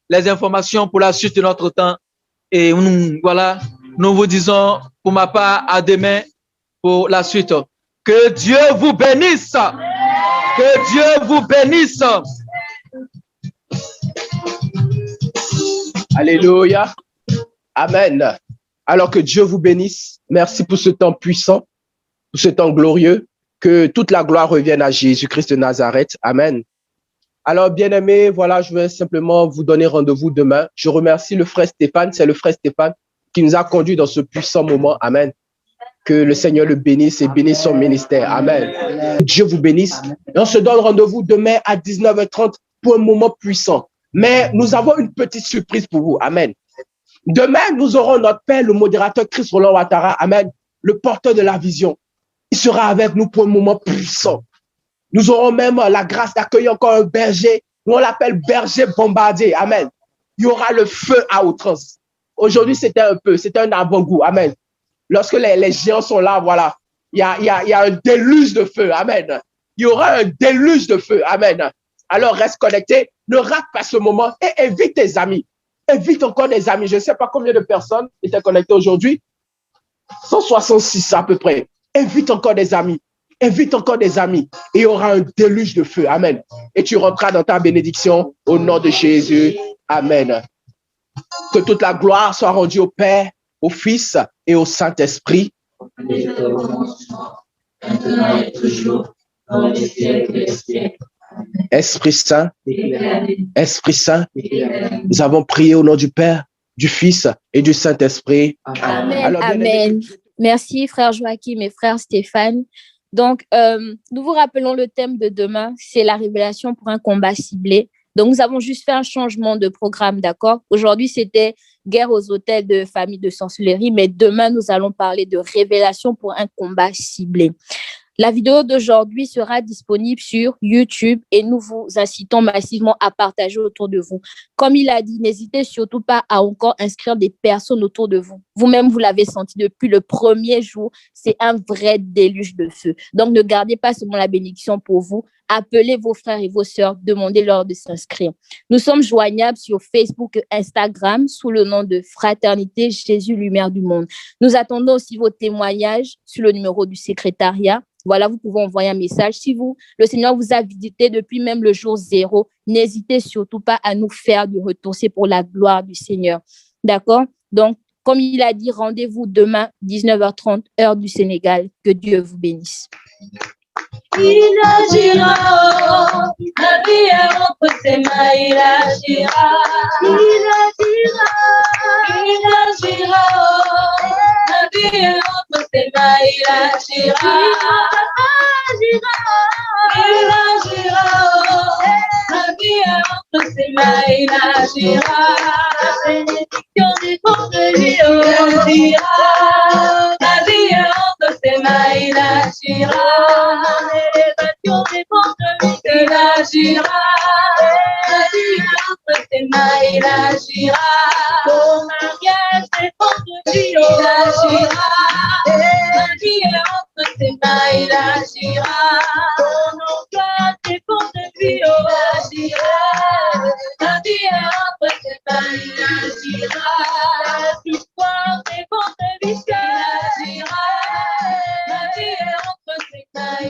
les informations pour la suite de notre temps. Et nous vous disons, pour ma part, à demain pour la suite. Que Dieu vous bénisse. Que Dieu vous bénisse.
Alléluia. Amen. Alors que Dieu vous bénisse. Merci pour ce temps puissant, pour ce temps glorieux. Que toute la gloire revienne à Jésus-Christ de Nazareth. Amen. Alors, bien-aimés, je vais simplement vous donner rendez-vous demain. Je remercie le frère Stéphane. C'est le frère Stéphane qui nous a conduits dans ce puissant moment. Amen. Que le Seigneur le bénisse et bénisse son ministère. Amen. Que Dieu vous bénisse. Et on se donne rendez-vous demain à 19h30 pour un moment puissant. Mais nous avons une petite surprise pour vous. Amen. Demain, nous aurons notre Père, le modérateur Chris Roland Ouattara. Amen. Le porteur de la vision. Il sera avec nous pour un moment puissant. Nous aurons même la grâce d'accueillir encore un berger. Nous, on l'appelle berger bombardier. Amen. Il y aura le feu à outrance. Aujourd'hui, c'était un avant-goût. Amen. Lorsque les géants sont là, il y a un déluge de feu. Amen. Il y aura un déluge de feu. Amen. Alors, reste connecté. Ne rate pas ce moment et invite tes amis. Invite encore des amis. Je ne sais pas combien de personnes étaient connectées aujourd'hui. 166 à peu près. Invite encore des amis. Invite encore des amis. Et il y aura un déluge de feu. Amen. Et tu rentreras dans ta bénédiction au nom de Jésus. Amen. Que toute la gloire soit rendue au Père, au Fils et au Saint-Esprit. Esprit Saint, nous avons prié au nom du Père, du Fils et du Saint-Esprit.
Amen. Alors, amen. Merci, frère Joachim et frère Stéphane. Donc, nous vous rappelons le thème de demain, c'est la révélation pour un combat ciblé. Donc, nous avons juste fait un changement de programme, d'accord? Aujourd'hui, c'était guerre aux hôtels de famille de sorcellerie, mais demain, nous allons parler de révélation pour un combat ciblé. La vidéo d'aujourd'hui sera disponible sur YouTube et nous vous incitons massivement à partager autour de vous. Comme il a dit, n'hésitez surtout pas à encore inscrire des personnes autour de vous. Vous-même, vous l'avez senti depuis le premier jour, c'est un vrai déluge de feu. Donc, ne gardez pas seulement la bénédiction pour vous. Appelez vos frères et vos sœurs, demandez-leur de s'inscrire. Nous sommes joignables sur Facebook et Instagram sous le nom de Fraternité Jésus Lumière du Monde. Nous attendons aussi vos témoignages sur le numéro du secrétariat. Voilà, vous pouvez envoyer un message. Si le Seigneur vous a visité depuis même le jour 0, n'hésitez surtout pas à nous faire du retour. C'est pour la gloire du Seigneur. D'accord? Donc, comme il a dit, rendez-vous demain, 19h30, heure du Sénégal. Que Dieu vous bénisse.
Il agira, la vie est entre ses mains, il agira, la vie est entre ses mains, il agira, la vie est entre ses mains, il agira, la bénédiction dépend de lui, il agira, la vie est entre ses mains, il agira. L'élévation dépend de lui, il agira. La vie entre ses mains, il agira. Ton mariage dépend de lui, il agira. La vie entre ses mains, il agira. Ton emploi dépend de lui, il agira. La vie entre ses mains, il agira. La victoire dépend de lui, il agira. La vie entre ses mains,